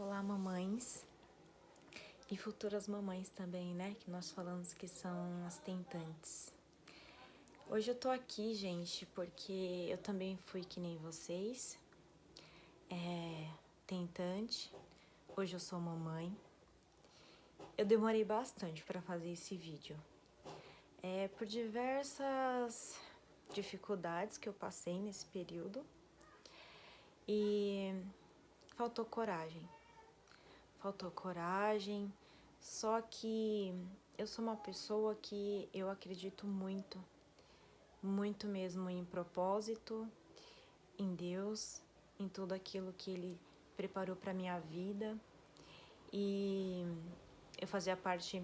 Olá, mamães e futuras mamães também, né? Que nós falamos que são as tentantes. Hoje eu tô aqui, gente, porque eu também fui que nem vocês, tentante. Hoje eu sou mamãe. Eu demorei bastante para fazer esse vídeo. Por diversas dificuldades que eu passei nesse período e faltou coragem. Só que eu sou uma pessoa que eu acredito muito mesmo em propósito, em Deus, em tudo aquilo que Ele preparou para minha vida. E eu fazia parte,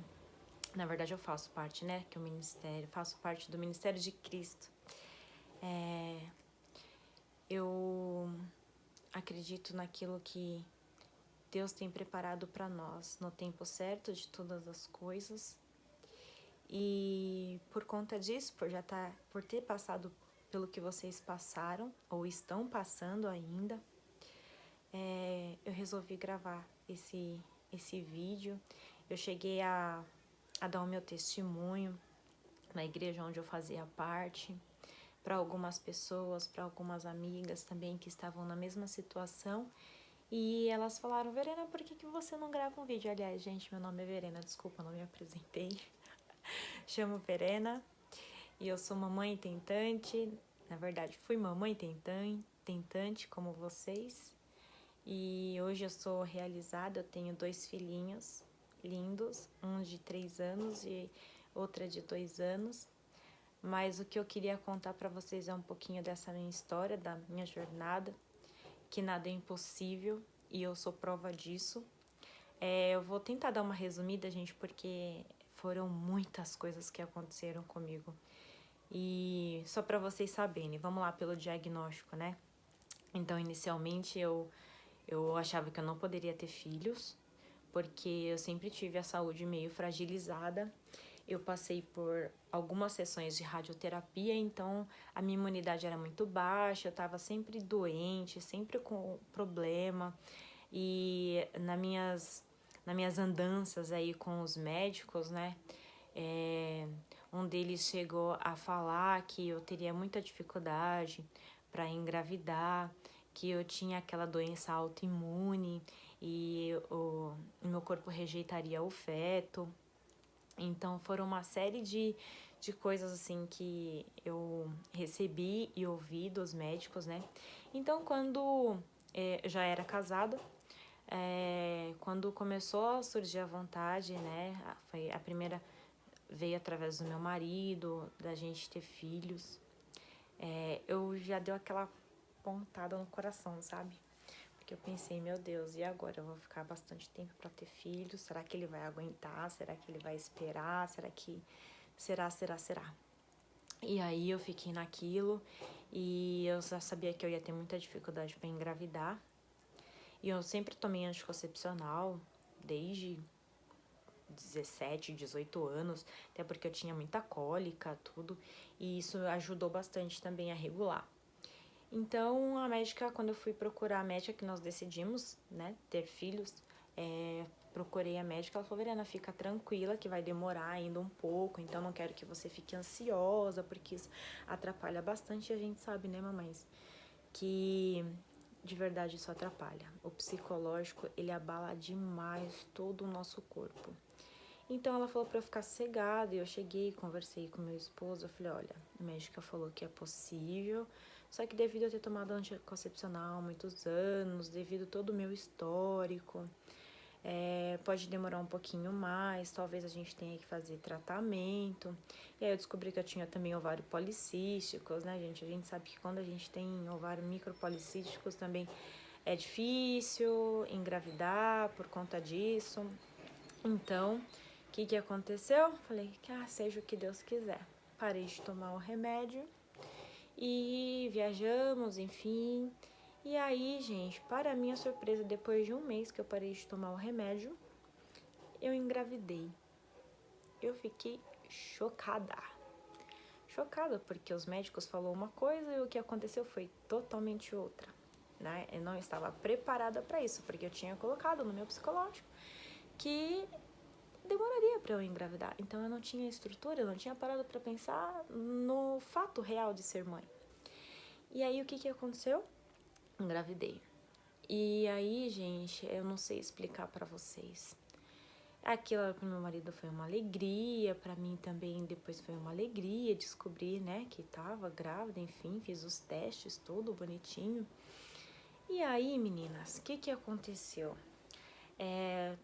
na verdade eu faço parte, né, que o ministério, faço parte do Ministério de Cristo. Eu acredito naquilo que Deus tem preparado para nós no tempo certo de todas as coisas. E por conta disso, por ter passado pelo que vocês passaram ou estão passando ainda, eu resolvi gravar esse vídeo. Eu cheguei a dar o meu testemunho na igreja onde eu fazia parte, para algumas pessoas, para algumas amigas também que estavam na mesma situação. E elas falaram: Verena, por que você não grava um vídeo? Aliás, gente, meu nome é Verena, desculpa, não me apresentei. Chamo Verena e eu sou mamãe tentante. Na verdade, fui mamãe tentante como vocês. E hoje eu sou realizada, eu tenho 2 filhinhos lindos, um de 3 anos e outra de 2 anos. Mas o que eu queria contar para vocês é um pouquinho dessa minha história, da minha jornada, que nada é impossível e eu sou prova disso. Eu vou tentar dar uma resumida, gente, porque foram muitas coisas que aconteceram comigo. E só para vocês saberem, vamos lá pelo diagnóstico, né? Então, inicialmente, eu achava que eu não poderia ter filhos, porque eu sempre tive a saúde meio fragilizada. Eu passei por algumas sessões de radioterapia, então a minha imunidade era muito baixa, eu estava sempre doente, sempre com problema. E nas minhas andanças aí com os médicos, né? Um deles chegou a falar que eu teria muita dificuldade para engravidar, que eu tinha aquela doença autoimune e o meu corpo rejeitaria o feto. Então foram uma série de coisas assim que eu recebi e ouvi dos médicos, né? Então quando eu já era casada, quando começou a surgir a vontade, né? Foi a primeira, veio através do meu marido, da gente ter filhos. Eu já deu aquela pontada no coração, sabe? Porque eu pensei, meu Deus, e agora? Eu vou ficar bastante tempo para ter filhos? Será que ele vai aguentar? Será que ele vai esperar? Será que... Será? E aí eu fiquei naquilo e eu já sabia que eu ia ter muita dificuldade para engravidar. E eu sempre tomei anticoncepcional desde 17, 18 anos, até porque eu tinha muita cólica, tudo, e isso ajudou bastante também a regular. Então, a médica, quando eu fui procurar a médica que nós decidimos, né, ter filhos, procurei a médica, ela falou: Verena, fica tranquila que vai demorar ainda um pouco, então não quero que você fique ansiosa, porque isso atrapalha bastante, e a gente sabe, né, mamães, que de verdade isso atrapalha. O psicológico, ele abala demais todo o nosso corpo. Então ela falou para eu ficar sossegada e eu cheguei, conversei com meu esposo, eu falei: olha, a médica falou que é possível, só que devido a eu ter tomado anticoncepcional há muitos anos, devido todo o meu histórico, pode demorar um pouquinho mais, talvez a gente tenha que fazer tratamento. E aí eu descobri que eu tinha também ovário policísticos, né, gente? A gente sabe que quando a gente tem ovário micropolicísticos também é difícil engravidar por conta disso. Então, o que aconteceu? Falei que seja o que Deus quiser. Parei de tomar o remédio e viajamos, enfim. E aí, gente, para minha surpresa, depois de um mês que eu parei de tomar o remédio, eu engravidei. Eu fiquei chocada. Chocada, porque os médicos falaram uma coisa e o que aconteceu foi totalmente outra. né? Eu não estava preparada para isso, porque eu tinha colocado no meu psicológico que demoraria para eu engravidar. Então eu não tinha estrutura, eu não tinha parado para pensar no fato real de ser mãe. E aí o que aconteceu? Engravidei. E aí, gente, eu não sei explicar para vocês. Aquilo pro meu marido foi uma alegria, para mim também depois foi uma alegria descobrir, né, que tava grávida, enfim, fiz os testes, tudo bonitinho. E aí, meninas, o que aconteceu?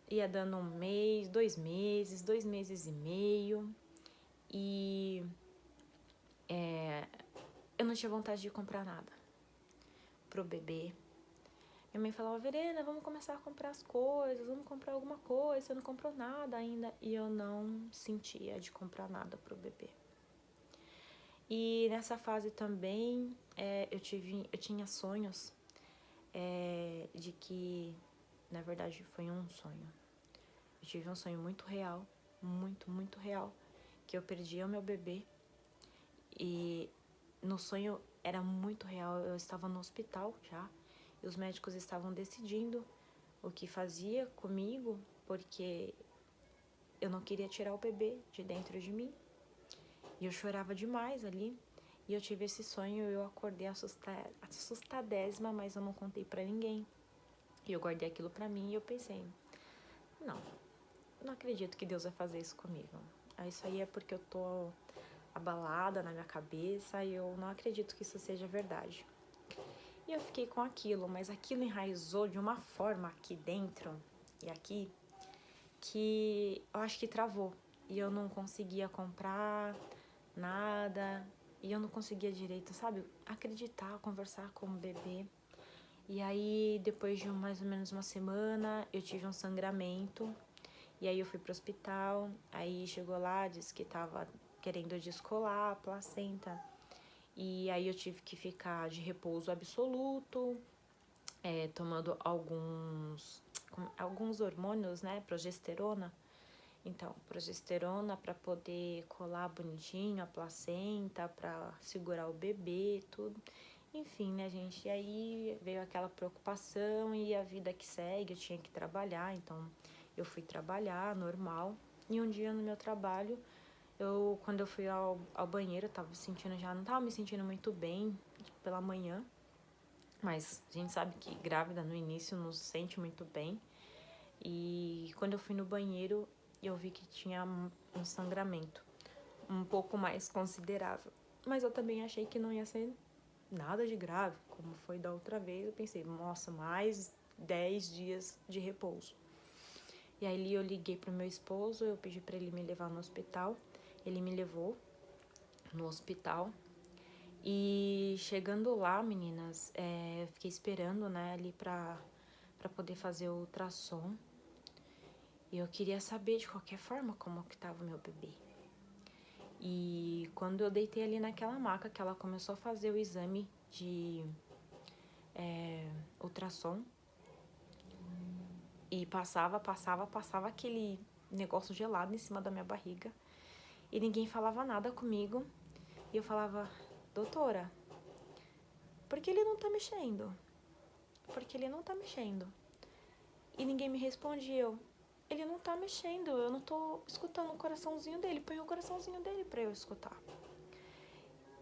Ia dando 1 mês, 2 meses, 2 meses e meio, e eu não tinha vontade de comprar nada pro bebê. Minha mãe falava, Verena, vamos começar a comprar as coisas, vamos comprar alguma coisa, você não comprou nada ainda. E eu não sentia de comprar nada pro bebê. E nessa fase também, eu tinha sonhos de que, na verdade, foi um sonho. Eu tive um sonho muito real, muito, muito real, que eu perdia o meu bebê. E no sonho era muito real, eu estava no hospital já, e os médicos estavam decidindo o que fazia comigo, porque eu não queria tirar o bebê de dentro de mim. E eu chorava demais ali. E eu tive esse sonho, eu acordei assustadésima, mas eu não contei pra ninguém. E eu guardei aquilo pra mim e eu pensei, não acredito que Deus vai fazer isso comigo. Isso aí é porque eu tô abalada na minha cabeça e eu não acredito que isso seja verdade. E eu fiquei com aquilo, mas aquilo enraizou de uma forma aqui dentro e aqui que eu acho que travou. E eu não conseguia comprar nada, e eu não conseguia direito, sabe, acreditar, conversar com o bebê. E aí, depois de mais ou menos uma semana, eu tive um sangramento, e aí eu fui pro hospital, aí chegou lá, disse que tava querendo descolar a placenta, e aí eu tive que ficar de repouso absoluto, tomando alguns hormônios, né, progesterona. Então, progesterona para poder colar bonitinho a placenta, para segurar o bebê, tudo. Enfim, né, gente? E aí veio aquela preocupação e a vida que segue, eu tinha que trabalhar, então eu fui trabalhar normal. E um dia no meu trabalho, quando eu fui ao banheiro, eu tava sentindo não tava me sentindo muito bem pela manhã. Mas a gente sabe que grávida no início não se sente muito bem. E quando eu fui no banheiro, eu vi que tinha um sangramento um pouco mais considerável. Mas eu também achei que não ia ser nada de grave, como foi da outra vez. Eu pensei, nossa, mais 10 dias de repouso. E aí eu liguei pro meu esposo, eu pedi para ele me levar no hospital. Ele me levou no hospital. E chegando lá, meninas, eu fiquei esperando, né, ali pra poder fazer o ultrassom. E eu queria saber de qualquer forma como que tava o meu bebê. E quando eu deitei ali naquela maca, que ela começou a fazer o exame de ultrassom, e passava aquele negócio gelado em cima da minha barriga, e ninguém falava nada comigo, e eu falava, doutora, por que ele não tá mexendo? Por que ele não tá mexendo? E ninguém me respondia, ele não tá mexendo, eu não tô escutando o coraçãozinho dele, põe o coraçãozinho dele pra eu escutar.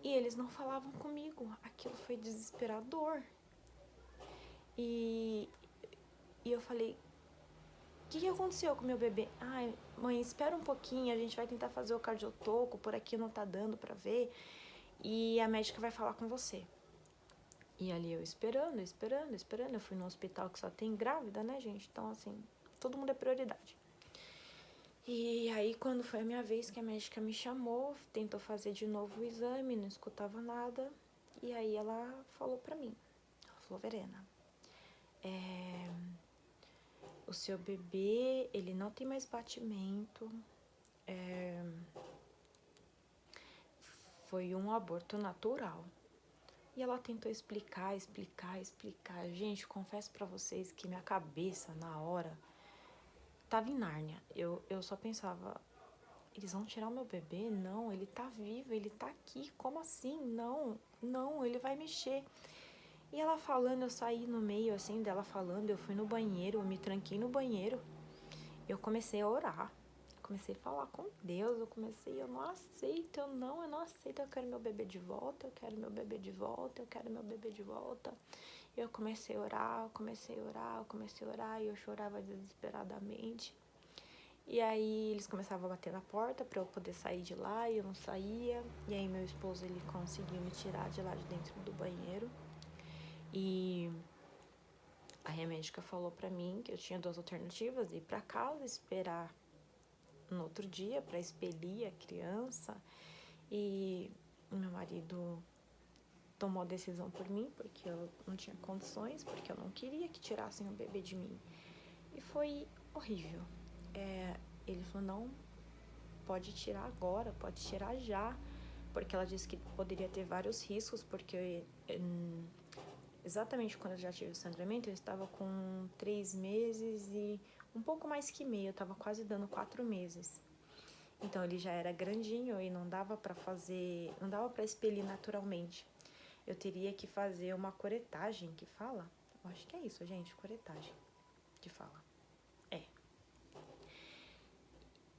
E eles não falavam comigo, aquilo foi desesperador. E eu falei, o que aconteceu com meu bebê? Ai, mãe, espera um pouquinho, a gente vai tentar fazer o cardiotoco, por aqui não tá dando pra ver, e a médica vai falar com você. E ali eu esperando, eu fui num hospital que só tem grávida, né, gente? Então, assim, todo mundo é prioridade. E aí, quando foi a minha vez que a médica me chamou, tentou fazer de novo o exame, não escutava nada. E aí ela falou pra mim, ela falou, Verena, o seu bebê, ele não tem mais batimento, foi um aborto natural. E ela tentou explicar. Gente, confesso pra vocês que minha cabeça, na hora, tava em Nárnia. Eu só pensava, eles vão tirar o meu bebê? Não, ele tá vivo, ele tá aqui, como assim? Não, ele vai mexer. E ela falando, eu saí no meio, assim, dela falando, eu fui no banheiro, eu me tranquei no banheiro. Eu comecei a orar. Comecei a falar com Deus, eu não aceito, eu não aceito, eu quero meu bebê de volta, eu quero meu bebê de volta, eu quero meu bebê de volta. Eu comecei a orar, e eu chorava desesperadamente. E aí eles começavam a bater na porta pra eu poder sair de lá e eu não saía. E aí meu esposo, ele conseguiu me tirar de lá de dentro do banheiro. E aí a médica falou pra mim que eu tinha 2 alternativas, ir pra casa, esperar no outro dia pra expelir a criança. E meu marido tomou a decisão por mim, porque eu não tinha condições, porque eu não queria que tirassem o bebê de mim. E foi horrível. Ele falou, não, pode tirar agora, pode tirar já, porque ela disse que poderia ter vários riscos, porque exatamente quando eu já tive o sangramento, eu estava com 3 meses e um pouco mais que meio, eu estava quase dando 4 meses. Então ele já era grandinho e não dava pra expelir naturalmente. Eu teria que fazer uma curetagem, que fala? Eu acho que é isso, gente, curetagem que fala.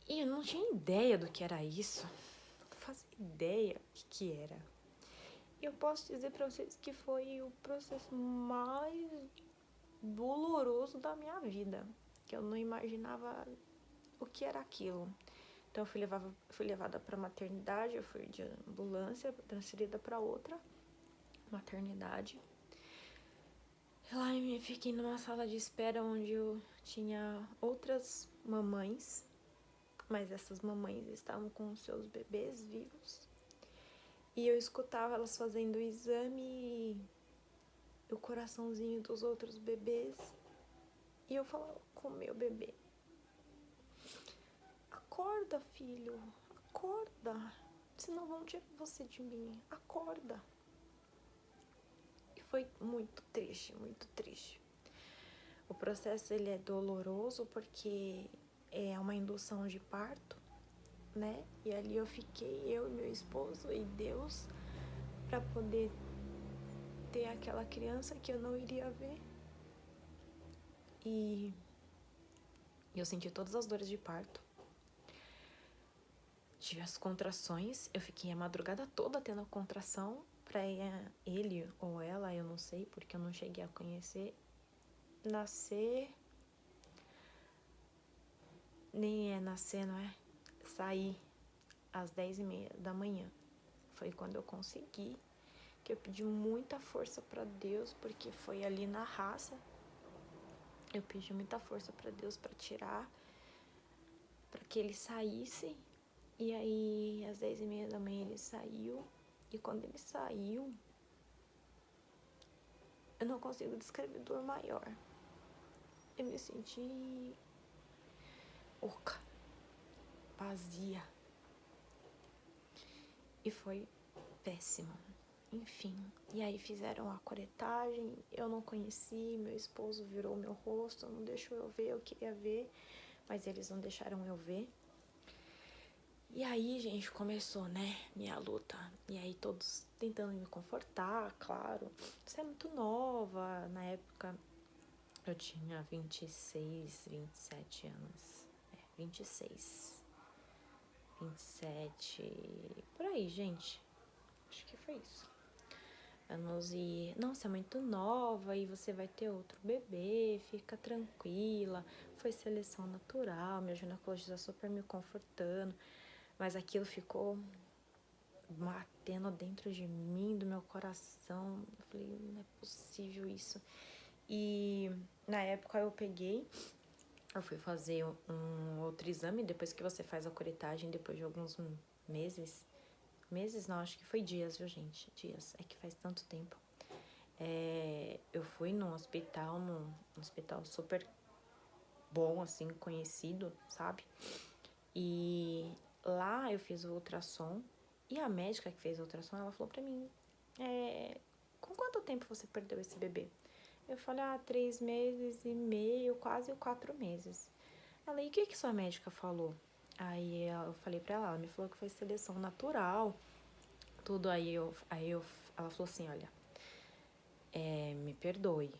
E eu não tinha ideia do que era isso. Não fazia ideia o que era. E eu posso dizer pra vocês que foi o processo mais doloroso da minha vida. Que eu não imaginava o que era aquilo. Então eu fui levada pra maternidade, eu fui de ambulância, transferida pra outra maternidade. Lá eu fiquei numa sala de espera onde eu tinha outras mamães, mas essas mamães estavam com seus bebês vivos. E eu escutava elas fazendo o exame e o coraçãozinho dos outros bebês. E eu falava com o meu bebê: acorda, filho, acorda, senão vão tirar você de mim, acorda. E foi muito triste, muito triste. O processo, ele é doloroso porque é uma indução de parto, né? E ali eu fiquei, eu e meu esposo e Deus, para poder ter aquela criança que eu não iria ver. E eu senti todas as dores de parto. Tive as contrações, eu fiquei a madrugada toda tendo contração pra ele ou ela, eu não sei, porque eu não cheguei a conhecer, nascer, nem é nascer, não é? Sair às 10h30 da manhã. Foi quando eu consegui, que eu pedi muita força pra Deus, porque foi ali na raça. Eu pedi muita força pra Deus pra tirar, pra que ele saísse. E aí, às 10h30 da manhã ele saiu. E quando ele saiu, eu não consigo descrever dor maior. Eu me senti oca, vazia. E foi péssimo. Enfim, e aí fizeram a curetagem, eu não conheci, meu esposo virou meu rosto, não deixou eu ver, eu queria ver, mas eles não deixaram eu ver. E aí, gente, começou, né, minha luta. E aí todos tentando me confortar, claro. Você é muito nova. Na época eu tinha 26, 27 anos. 26, 27, por aí, gente. Acho que foi isso. Anos e... Nossa, é muito nova e você vai ter outro bebê, fica tranquila. Foi seleção natural, meu ginecologista super me confortando. Mas aquilo ficou batendo dentro de mim, do meu coração. Eu falei, não é possível isso. E na época eu fui fazer um outro exame, depois que você faz a curetagem, depois de alguns meses. Meses não, acho que foi dias, viu, gente? Dias, é que faz tanto tempo. Eu fui num hospital super bom, assim, conhecido, sabe? E lá eu fiz o ultrassom. E a médica que fez o ultrassom, ela falou pra mim, com quanto tempo você perdeu esse bebê? Eu falei, 3 meses e meio, quase 4 meses. Ela, e o que sua médica falou? Aí eu falei pra ela me falou que foi seleção natural, tudo. Ela falou assim, olha, Me perdoe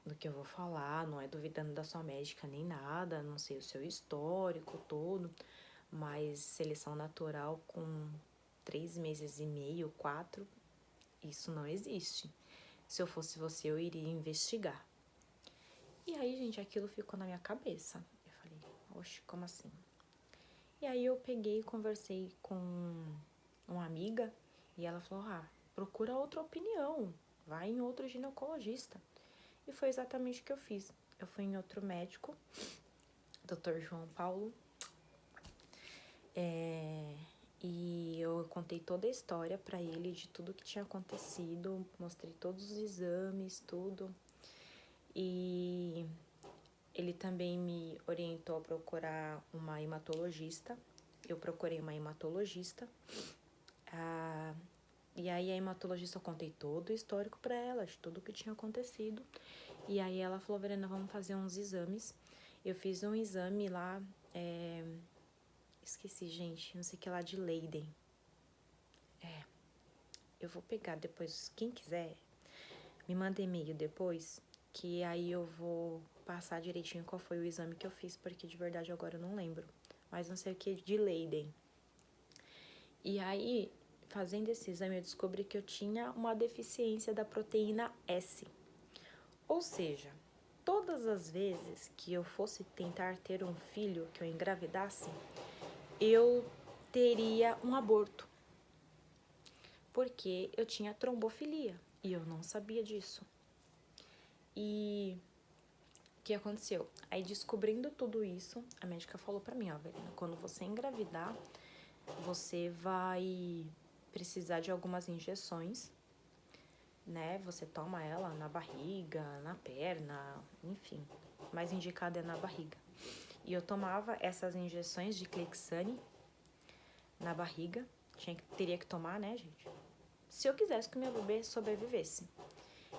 do que eu vou falar, não é duvidando da sua médica nem nada, não sei o seu histórico todo, mas seleção natural com 3 meses e meio, 4, isso não existe. Se eu fosse você, eu iria investigar. E aí, gente, aquilo ficou na minha cabeça. Eu falei, oxe, como assim? E aí eu peguei e conversei com uma amiga e ela falou, procura outra opinião, vai em outro ginecologista. E foi exatamente o que eu fiz. Eu fui em outro médico, Dr. João Paulo, e eu contei toda a história pra ele de tudo que tinha acontecido, mostrei todos os exames, tudo. E ele também me orientou a procurar uma hematologista. Eu procurei uma hematologista. E aí a hematologista, eu contei todo o histórico pra ela, de tudo que tinha acontecido. E aí ela falou, Verena, vamos fazer uns exames. Eu fiz um exame lá, esqueci, gente, não sei o que lá, de Leiden. Eu vou pegar depois, quem quiser, me manda e-mail depois, que aí eu vou passar direitinho qual foi o exame que eu fiz, porque de verdade agora eu não lembro. Mas não sei o que, de Leiden. E aí, fazendo esse exame, eu descobri que eu tinha uma deficiência da proteína S. Ou seja, todas as vezes que eu fosse tentar ter um filho, que eu engravidasse, eu teria um aborto. Porque eu tinha trombofilia e eu não sabia disso. E o que aconteceu? Aí, descobrindo tudo isso, a médica falou pra mim, Verena, quando você engravidar, você vai precisar de algumas injeções, né? Você toma ela na barriga, na perna, enfim. Mais indicada é na barriga. E eu tomava essas injeções de Clexane na barriga. Teria que tomar, né, gente? Se eu quisesse que o meu bebê sobrevivesse.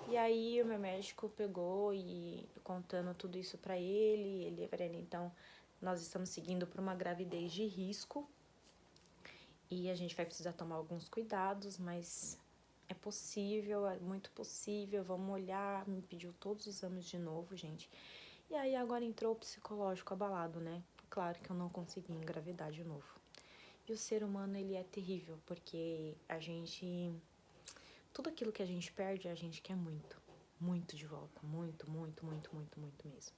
E aí o meu médico pegou e contando tudo isso pra ele, Verena, então nós estamos seguindo por uma gravidez de risco. E a gente vai precisar tomar alguns cuidados, mas é possível, é muito possível, vamos olhar. Me pediu todos os exames de novo, gente. E aí agora entrou o psicológico abalado, né? Claro que eu não consegui engravidar de novo. E o ser humano, ele é terrível, porque a gente... Tudo aquilo que a gente perde, a gente quer muito. Muito de volta. Muito, muito, muito, muito, muito mesmo.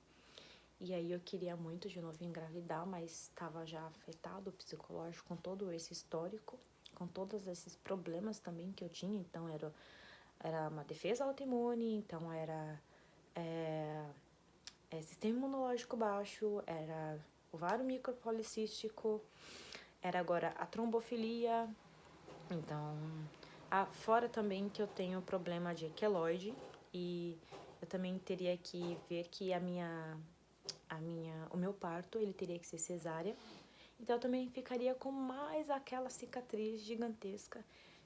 E aí eu queria muito de novo engravidar, mas estava já afetado o psicológico com todo esse histórico, com todos esses problemas também que eu tinha. Então era uma defesa autoimune, então era sistema imunológico baixo, era ovário micropolicístico, era agora a trombofilia. Então, fora também que eu tenho problema de queloide e eu também teria que ver que o meu parto, ele teria que ser cesárea. Então, eu também ficaria com mais aquela cicatriz gigantesca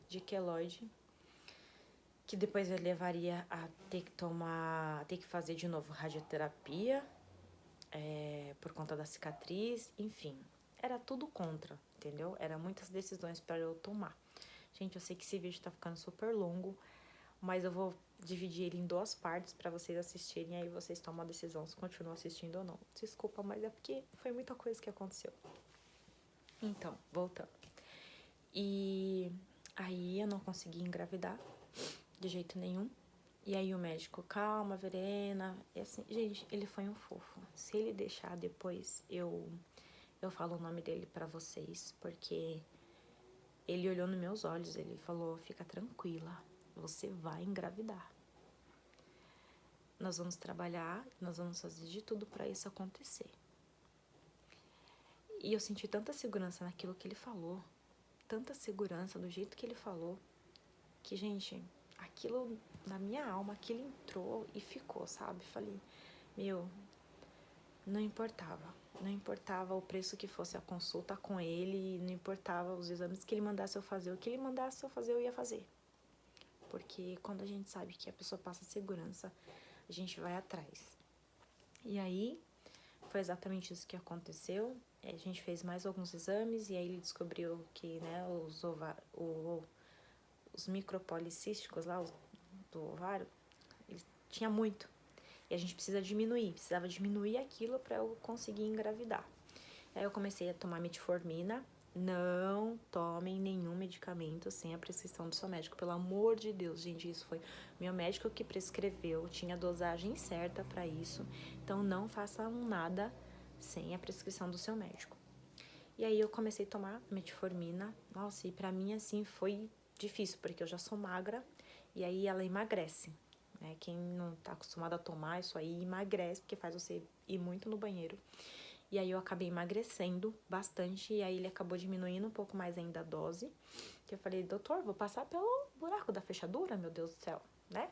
de queloide, que depois eu levaria a ter que fazer de novo radioterapia, por conta da cicatriz, enfim. Era tudo contra, entendeu? Era muitas decisões para eu tomar. Gente, eu sei que esse vídeo tá ficando super longo, mas eu vou dividir ele em 2 partes pra vocês assistirem, aí vocês tomam a decisão se continuam assistindo ou não. Desculpa, mas é porque foi muita coisa que aconteceu. Então, voltando. E aí eu não consegui engravidar de jeito nenhum. E aí o médico, calma, Verena. E assim, gente, ele foi um fofo. Se ele deixar depois, eu falo o nome dele pra vocês, porque ele olhou nos meus olhos, ele falou, fica tranquila, você vai engravidar. Nós vamos trabalhar, nós vamos fazer de tudo pra isso acontecer. E eu senti tanta segurança naquilo que ele falou, tanta segurança do jeito que ele falou, que, gente, aquilo na minha alma, aquilo entrou e ficou, sabe? Falei, meu, não importava. Não importava o preço que fosse a consulta com ele, não importava os exames que ele mandasse eu fazer. O que ele mandasse eu fazer, eu ia fazer. Porque quando a gente sabe que a pessoa passa segurança, a gente vai atrás. E aí, foi exatamente isso que aconteceu. A gente fez mais alguns exames e aí ele descobriu que, né, os micropolicísticos lá do ovário tinha muito. E a gente precisava diminuir aquilo para eu conseguir engravidar. Aí eu comecei a tomar metformina. Não tomem nenhum medicamento sem a prescrição do seu médico, pelo amor de Deus, gente, isso foi meu médico que prescreveu, tinha a dosagem certa para isso, então não façam nada sem a prescrição do seu médico. E aí eu comecei a tomar metformina, nossa, e pra mim assim foi difícil, porque eu já sou magra, e aí ela emagrece, né, quem não tá acostumado a tomar isso aí emagrece, porque faz você ir muito no banheiro. E aí eu acabei emagrecendo bastante, e aí ele acabou diminuindo um pouco mais ainda a dose. Que eu falei, doutor, vou passar pelo buraco da fechadura, meu Deus do céu, né?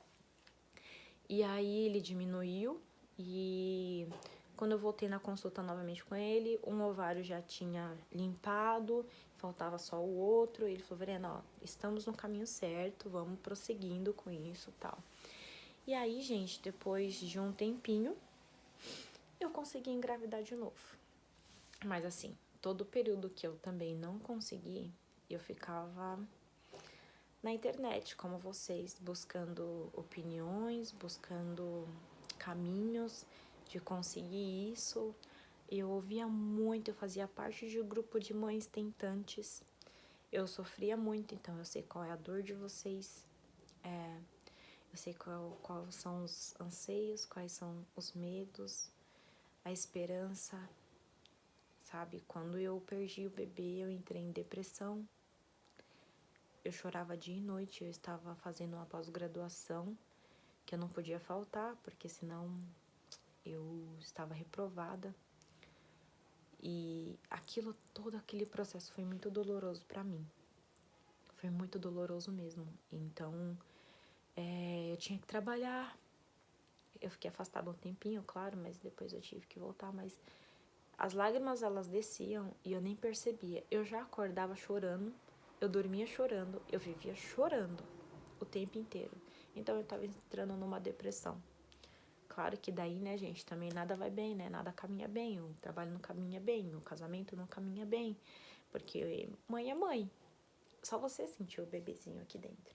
E aí ele diminuiu, e quando eu voltei na consulta novamente com ele, um ovário já tinha limpado, faltava só o outro. Ele falou, Verena, ó, estamos no caminho certo, vamos prosseguindo com isso e tal. E aí, gente, depois de um tempinho, eu consegui engravidar de novo. Mas assim, todo o período que eu também não consegui, eu ficava na internet, como vocês, buscando opiniões, buscando caminhos de conseguir isso. Eu ouvia muito, eu fazia parte de um grupo de mães tentantes. Eu sofria muito, então eu sei qual é a dor de vocês. Eu sei quais são os anseios, quais são os medos, a esperança, sabe? Quando eu perdi o bebê, eu entrei em depressão. Eu chorava dia e noite, eu estava fazendo uma pós-graduação que eu não podia faltar, porque senão eu estava reprovada. E todo aquele processo foi muito doloroso para mim. Foi muito doloroso mesmo. Então, eu tinha que trabalhar. Eu fiquei afastada um tempinho, claro, mas depois eu tive que voltar. Mas as lágrimas, elas desciam e eu nem percebia. Eu já acordava chorando, eu dormia chorando, eu vivia chorando o tempo inteiro. Então eu tava entrando numa depressão. Claro que daí, né, gente, também nada vai bem, né? Nada caminha bem, o trabalho não caminha bem, o casamento não caminha bem. Porque mãe é mãe. Só você sentiu o bebezinho aqui dentro.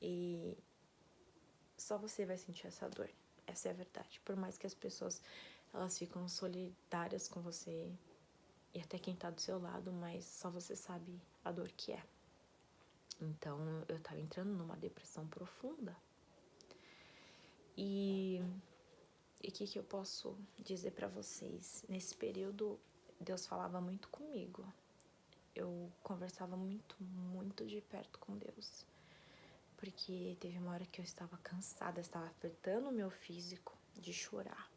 E só você vai sentir essa dor. Essa é a verdade. Por mais que as pessoas, elas ficam solidárias com você e até quem tá do seu lado, mas só você sabe a dor que é. Então, eu tava entrando numa depressão profunda. E o que eu posso dizer pra vocês? Nesse período, Deus falava muito comigo. Eu conversava muito de perto com Deus. Porque teve uma hora que eu estava cansada, estava apertando o meu físico de chorar.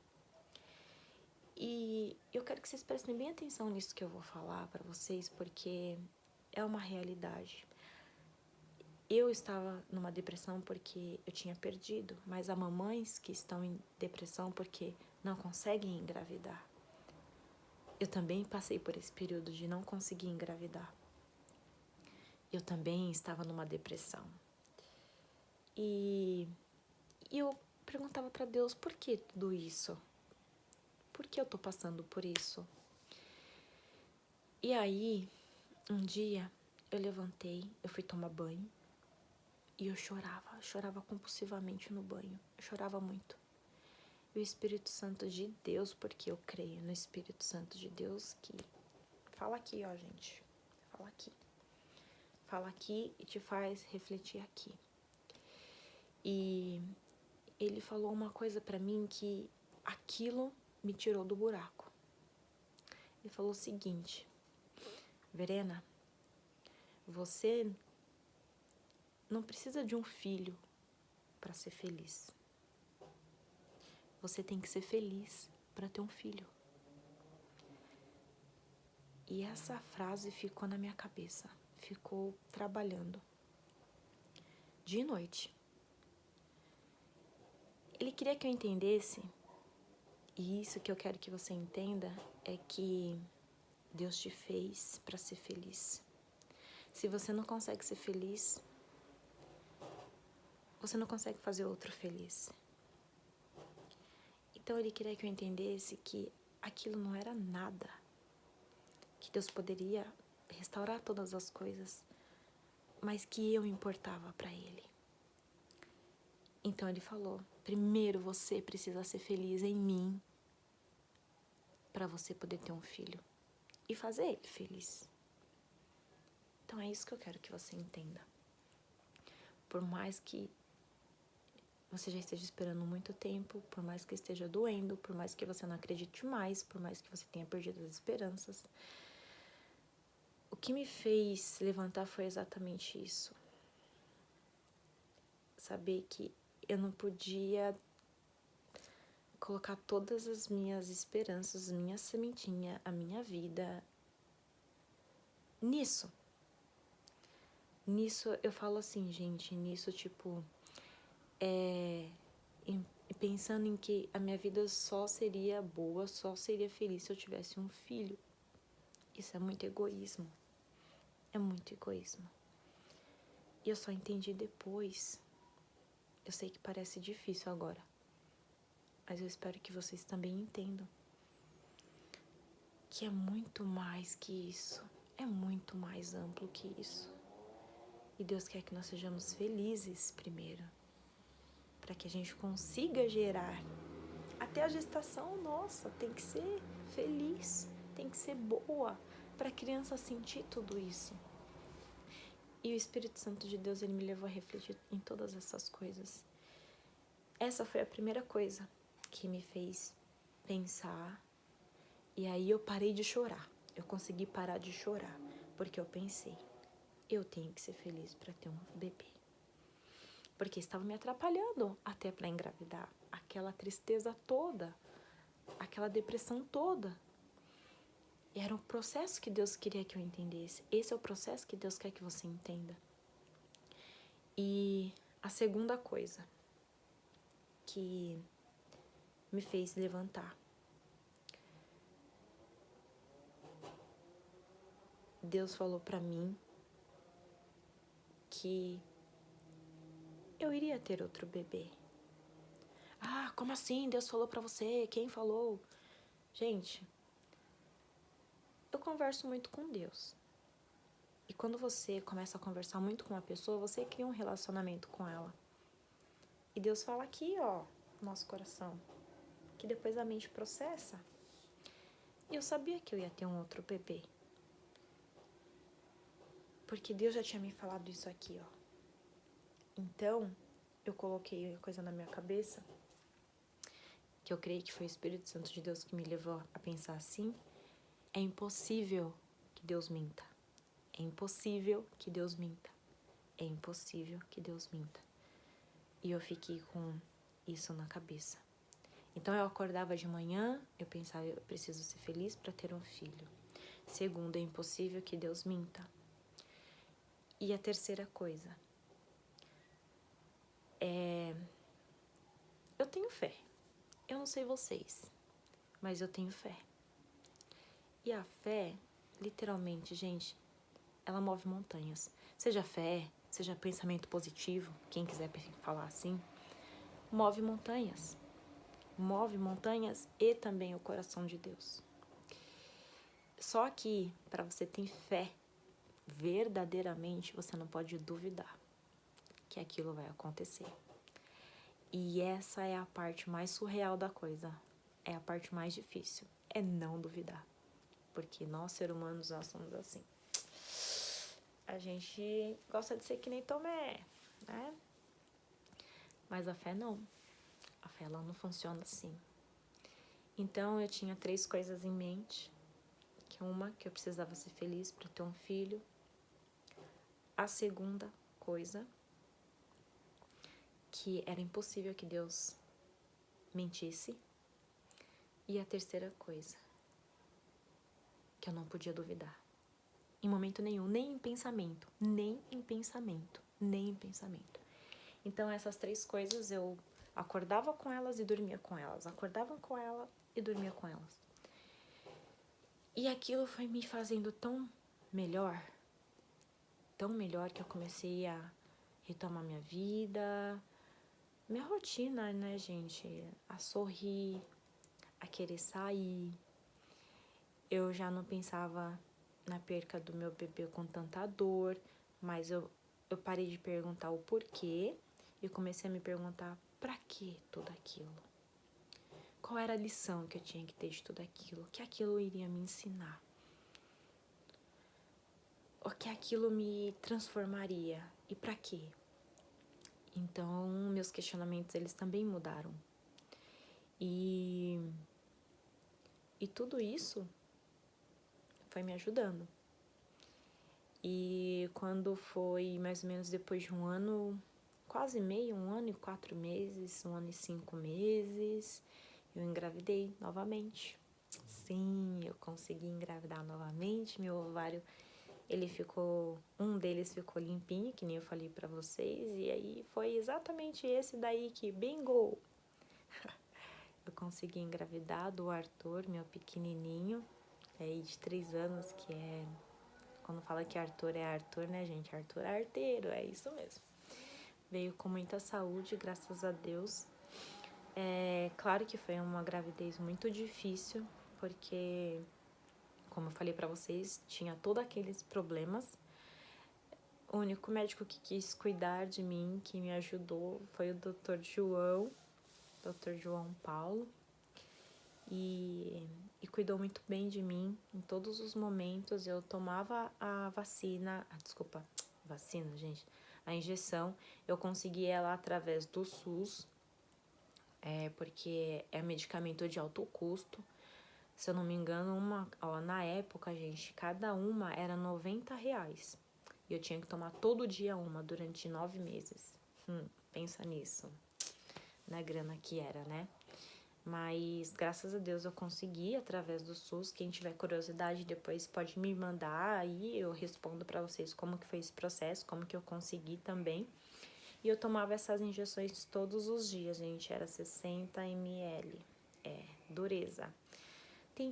E eu quero que vocês prestem bem atenção nisso que eu vou falar pra vocês, porque é uma realidade. Eu estava numa depressão porque eu tinha perdido, mas há mamães que estão em depressão porque não conseguem engravidar. Eu também passei por esse período de não conseguir engravidar. Eu também estava numa depressão. E eu perguntava para Deus, por que tudo isso? Por que eu tô passando por isso? E aí, um dia, eu levantei, eu fui tomar banho e eu chorava compulsivamente no banho. Eu chorava muito. E o Espírito Santo de Deus, porque eu creio no Espírito Santo de Deus que... Fala aqui, ó, gente. Fala aqui. Fala aqui e te faz refletir aqui. E ele falou uma coisa pra mim que aquilo me tirou do buraco. Ele falou o seguinte: Verena, você não precisa de um filho para ser feliz. Você tem que ser feliz para ter um filho. E essa frase ficou na minha cabeça, ficou trabalhando. De noite. Ele queria que eu entendesse, e isso que eu quero que você entenda, é que Deus te fez para ser feliz. Se você não consegue ser feliz, você não consegue fazer outro feliz. Então ele queria que eu entendesse que aquilo não era nada, que Deus poderia restaurar todas as coisas, mas que eu importava para ele. Então ele falou, primeiro você precisa ser feliz em mim para você poder ter um filho e fazer ele feliz. Então é isso que eu quero que você entenda. Por mais que você já esteja esperando muito tempo, por mais que esteja doendo, por mais que você não acredite mais, por mais que você tenha perdido as esperanças, o que me fez levantar foi exatamente isso. Saber que eu não podia colocar todas as minhas esperanças, minha sementinha, a minha vida nisso. Nisso eu falo assim, gente, nisso tipo, pensando em que a minha vida só seria boa, só seria feliz se eu tivesse um filho. Isso é muito egoísmo. É muito egoísmo. E eu só entendi depois. Eu sei que parece difícil agora, mas eu espero que vocês também entendam que é muito mais que isso. É muito mais amplo que isso. E Deus quer que nós sejamos felizes primeiro, para que a gente consiga gerar. Até a gestação nossa tem que ser feliz, tem que ser boa, para a criança sentir tudo isso. E o Espírito Santo de Deus, ele me levou a refletir em todas essas coisas. Essa foi a primeira coisa que me fez pensar. E aí eu parei de chorar. Eu consegui parar de chorar, porque eu pensei, eu tenho que ser feliz para ter um bebê. Porque estava me atrapalhando até para engravidar. Aquela tristeza toda, aquela depressão toda. E era um processo que Deus queria que eu entendesse. Esse é o processo que Deus quer que você entenda. E a segunda coisa que me fez levantar. Deus falou para mim que eu iria ter outro bebê. Ah, como assim? Deus falou para você? Quem falou? Gente, eu converso muito com Deus. E quando você começa a conversar muito com uma pessoa, você cria um relacionamento com ela. E Deus fala aqui, ó, no nosso coração, que depois a mente processa. E eu sabia que eu ia ter um outro bebê. Porque Deus já tinha me falado isso aqui, ó. Então, eu coloquei a coisa na minha cabeça, que eu creio que foi o Espírito Santo de Deus que me levou a pensar assim. É impossível que Deus minta. É impossível que Deus minta. É impossível que Deus minta. E eu fiquei com isso na cabeça. Então eu acordava de manhã, eu pensava, eu preciso ser feliz para ter um filho. Segundo, é impossível que Deus minta. E a terceira coisa, eu tenho fé. Eu não sei vocês, mas eu tenho fé. E a fé, literalmente, gente, ela move montanhas. Seja fé, seja pensamento positivo, quem quiser falar assim, move montanhas. Move montanhas e também o coração de Deus. Só que, para você ter fé, verdadeiramente, você não pode duvidar que aquilo vai acontecer. E essa é a parte mais surreal da coisa. É a parte mais difícil. É não duvidar. Porque nós, seres humanos, nós somos assim. A gente gosta de ser que nem Tomé, né? Mas a fé não. A fé, ela não funciona assim. Então, eu tinha 3 coisas em mente. Que eu precisava ser feliz para ter um filho. A segunda coisa, que era impossível que Deus mentisse. E a terceira coisa, que eu não podia duvidar. Em momento nenhum, nem em pensamento, nem em pensamento, nem em pensamento. Então essas 3 coisas eu acordava com elas e dormia com elas. Acordava com ela e dormia com elas. E aquilo foi me fazendo tão melhor que eu comecei a retomar minha vida, minha rotina, né, gente? A sorrir, a querer sair. Eu já não pensava na perca do meu bebê com tanta dor, mas eu parei de perguntar o porquê E comecei a me perguntar, pra que tudo aquilo? Qual era a lição que eu tinha que ter de tudo aquilo? O que aquilo iria me ensinar? O que aquilo me transformaria? E pra quê? Então, meus questionamentos, eles também mudaram. E tudo isso foi me ajudando. E quando foi mais ou menos depois de 1 ano, quase meio, 1 ano e 4 meses, 1 ano e 5 meses, eu engravidei novamente. Sim, eu consegui engravidar novamente. Meu ovário, um deles ficou limpinho, que nem eu falei pra vocês. E aí foi exatamente esse daí que bingo! Eu consegui engravidar do Arthur, meu pequenininho, aí de 3 anos, que é... Quando fala que Arthur é Arthur, né, gente? Arthur é arteiro, é isso mesmo. Veio com muita saúde, graças a Deus. Claro que foi uma gravidez muito difícil, porque, como eu falei pra vocês, tinha todos aqueles problemas. O único médico que quis cuidar de mim, que me ajudou, foi o Dr. João Paulo. E cuidou muito bem de mim em todos os momentos. Eu tomava a a injeção. Eu consegui ela através do SUS, porque é medicamento de alto custo. Se eu não me engano, na época, gente, cada uma era R$90. E eu tinha que tomar todo dia uma durante 9 meses. Pensa nisso, na grana que era, né? Mas, graças a Deus, eu consegui através do SUS. Quem tiver curiosidade, depois pode me mandar. Aí eu respondo pra vocês como que foi esse processo, como que eu consegui também. E eu tomava essas injeções todos os dias, gente. Era 60 ml. Dureza.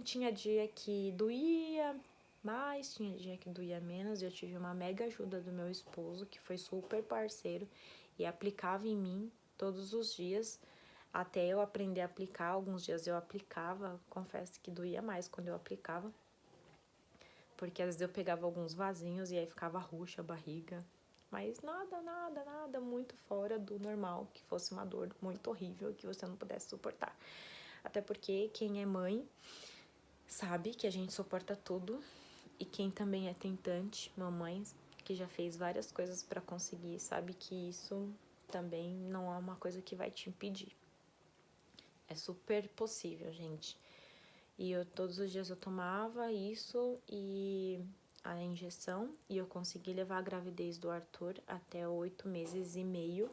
Tinha dia que doía mais, tinha dia que doía menos. Eu tive uma mega ajuda do meu esposo, que foi super parceiro. E aplicava em mim todos os dias. Até eu aprender a aplicar, alguns dias eu aplicava, confesso que doía mais quando eu aplicava, porque às vezes eu pegava alguns vasinhos e aí ficava roxa a barriga, mas nada muito fora do normal, que fosse uma dor muito horrível que você não pudesse suportar. Até porque quem é mãe sabe que a gente suporta tudo, e quem também é tentante, mamãe, que já fez várias coisas para conseguir, sabe que isso também não é uma coisa que vai te impedir. É super possível, gente. E todos os dias eu tomava isso e a injeção, e eu consegui levar a gravidez do Arthur até 8 meses e meio,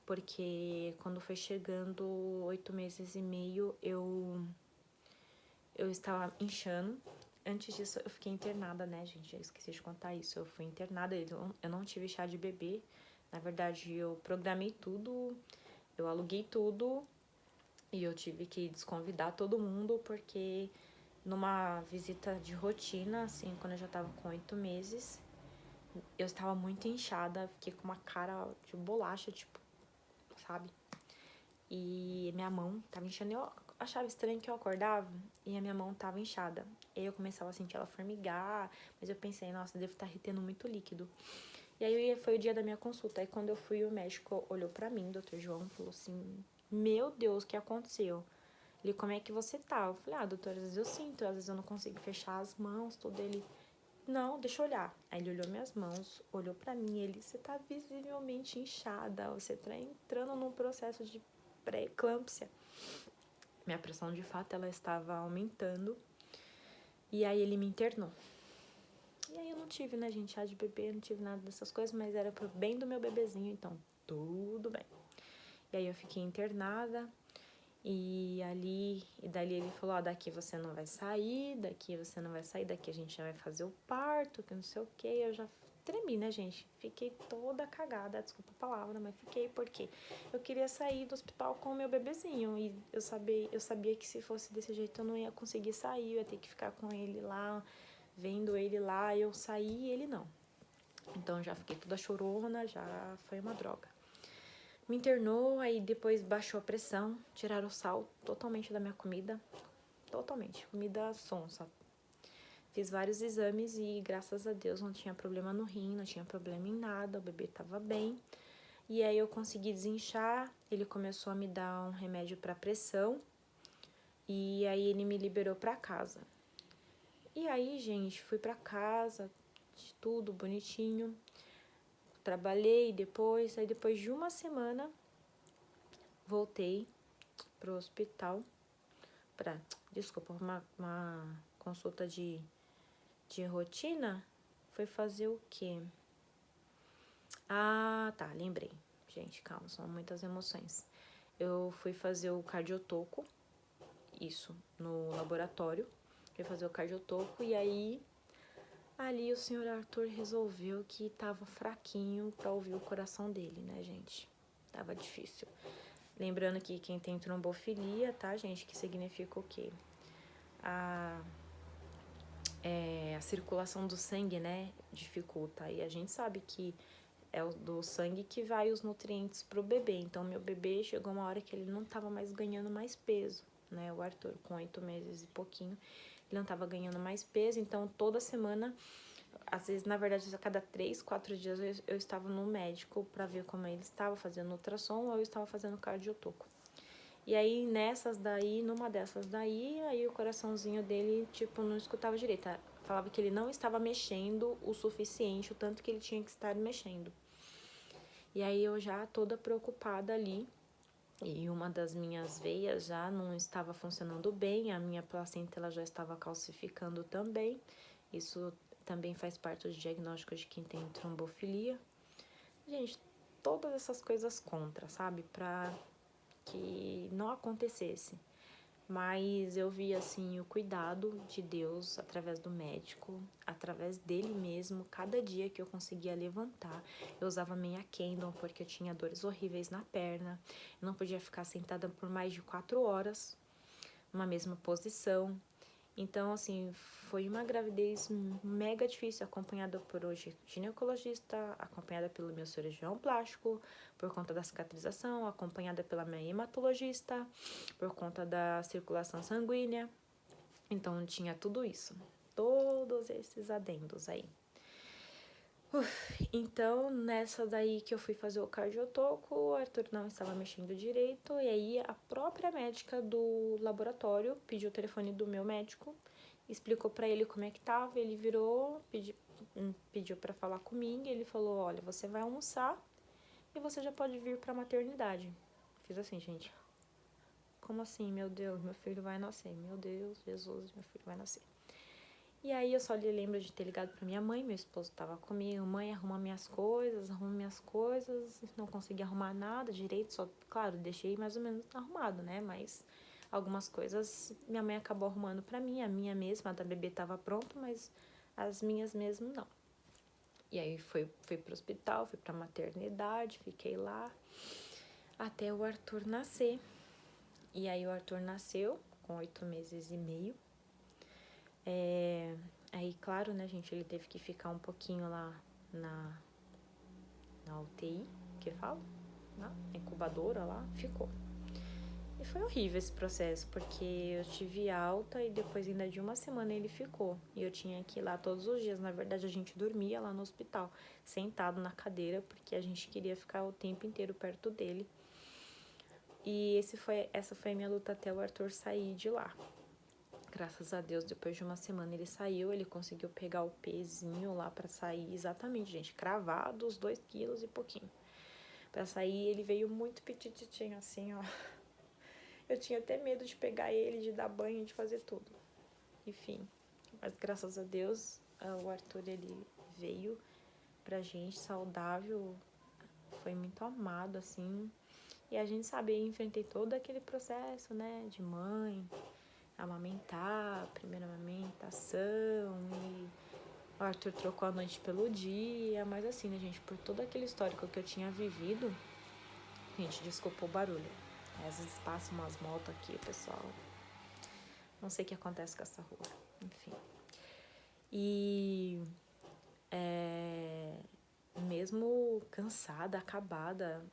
porque quando foi chegando 8 meses e meio, eu estava inchando. Antes disso, eu fiquei internada, né, gente? Eu esqueci de contar isso. Eu fui internada, eu não tive chá de bebê. Na verdade, eu programei tudo, eu aluguei tudo, e eu tive que desconvidar todo mundo, porque numa visita de rotina, assim, quando eu já tava com 8 meses, eu estava muito inchada, fiquei com uma cara de bolacha, tipo, sabe? E minha mão tava inchando. Eu achava estranho que eu acordava e a minha mão tava inchada. E aí eu começava a sentir ela formigar, mas eu pensei, nossa, devo estar retendo muito líquido. E aí foi o dia da minha consulta. Aí quando eu fui, o médico olhou pra mim, o Dr. João, falou assim: meu Deus, o que aconteceu? Ele, como é que você tá? Eu falei, doutor, às vezes eu sinto, às vezes eu não consigo fechar as mãos, tudo. Ele, não, deixa eu olhar. Aí ele olhou minhas mãos, olhou pra mim, ele, você tá visivelmente inchada, você tá entrando num processo de pré-eclâmpsia. Minha pressão, de fato, ela estava aumentando. E aí ele me internou. E aí eu não tive, né, gente, chá de bebê, não tive nada dessas coisas, mas era pro bem do meu bebezinho, então tudo bem. E aí eu fiquei internada. E dali ele falou, daqui você não vai sair, daqui a gente já vai fazer o parto, que não sei o que. Eu já tremi, né, gente? Fiquei toda cagada, desculpa a palavra, mas fiquei porque eu queria sair do hospital com o meu bebezinho. E eu sabia que se fosse desse jeito eu não ia conseguir sair, eu ia ter que ficar com ele lá, vendo ele lá, eu saí e ele não. Então já fiquei toda chorona, já foi uma droga. Me internou, aí depois baixou a pressão, tiraram o sal totalmente da minha comida, totalmente, comida sonsa. Fiz vários exames e graças a Deus não tinha problema no rim, não tinha problema em nada, o bebê tava bem. E aí eu consegui desinchar, ele começou a me dar um remédio para pressão e aí ele me liberou para casa. E aí, gente, fui para casa, tudo bonitinho, trabalhei depois, aí depois de uma semana voltei pro hospital para, desculpa, uma consulta de rotina. Foi fazer o quê? Ah, tá, lembrei. Gente, calma, são muitas emoções. Eu fui fazer o cardiotoco, isso, no laboratório. Fui fazer o cardiotoco e aí, ali o senhor Arthur resolveu que tava fraquinho pra ouvir o coração dele, né, gente? Tava difícil. Lembrando que quem tem trombofilia, tá, gente, que significa o quê? A circulação do sangue, né, dificulta. E a gente sabe que é do sangue que vai os nutrientes pro bebê. Então, meu bebê chegou uma hora que ele não tava mais ganhando mais peso, né? O Arthur, com 8 meses e pouquinho, ele não tava ganhando mais peso. Então, toda semana, às vezes, na verdade, a cada 3, 4 dias, eu estava no médico pra ver como ele estava, fazendo ultrassom ou eu estava fazendo cardiotoco. E aí, numa dessas daí, aí o coraçãozinho dele, tipo, não escutava direito. Falava que ele não estava mexendo o suficiente, o tanto que ele tinha que estar mexendo. E aí eu já toda preocupada ali, e uma das minhas veias já não estava funcionando bem, a minha placenta ela já estava calcificando também. Isso também faz parte do diagnóstico de quem tem trombofilia. Gente, todas essas coisas contra, sabe? Pra que não acontecesse. Mas eu vi, assim, o cuidado de Deus através do médico, através dele mesmo. Cada dia que eu conseguia levantar, eu usava meia Kendall porque eu tinha dores horríveis na perna. Eu não podia ficar sentada por mais de 4 horas numa mesma posição. Então, assim, foi uma gravidez mega difícil, acompanhada por hoje ginecologista, acompanhada pelo meu cirurgião plástico, por conta da cicatrização, acompanhada pela minha hematologista, por conta da circulação sanguínea. Então, tinha tudo isso, todos esses adendos aí. Então, nessa daí que eu fui fazer o cardiotoco, o Arthur não estava mexendo direito, e aí a própria médica do laboratório pediu o telefone do meu médico, explicou pra ele como é que tava, ele virou, pediu pra falar comigo, e ele falou, olha, você vai almoçar e você já pode vir pra maternidade. Fiz assim, gente, como assim, meu Deus, meu filho vai nascer, meu Deus, Jesus, meu filho vai nascer. E aí eu só lembro de ter ligado pra minha mãe, meu esposo tava comigo, mãe, arruma minhas coisas, não consegui arrumar nada direito, só, claro, deixei mais ou menos arrumado, né, mas algumas coisas minha mãe acabou arrumando pra mim, a minha mesma, a da bebê tava pronta, mas as minhas mesmo não. E aí fui pro hospital, fui pra maternidade, fiquei lá até o Arthur nascer. E aí o Arthur nasceu com 8 meses e meio. Aí, claro, né, gente, ele teve que ficar um pouquinho lá na UTI, que fala, na incubadora lá, ficou. E foi horrível esse processo, porque eu tive alta e depois ainda de uma semana ele ficou. E eu tinha que ir lá todos os dias. Na verdade, a gente dormia lá no hospital, sentado na cadeira, porque a gente queria ficar o tempo inteiro perto dele. E essa foi a minha luta até o Arthur sair de lá. Graças a Deus, depois de uma semana ele saiu, ele conseguiu pegar o pezinho lá pra sair, exatamente, gente, cravado, os 2 quilos e pouquinho. Pra sair, ele veio muito petititinho, assim, ó. Eu tinha até medo de pegar ele, de dar banho, de fazer tudo. Enfim, mas graças a Deus, o Arthur, ele veio pra gente saudável, foi muito amado, assim. E a gente sabe, eu enfrentei todo aquele processo, né, de mãe, amamentar, primeira amamentação, e o Arthur trocou a noite pelo dia, mas assim, né, gente, por todo aquele histórico que eu tinha vivido, gente, desculpa o barulho, às vezes passam umas motos aqui, pessoal, não sei o que acontece com essa rua, enfim. E mesmo cansada, acabada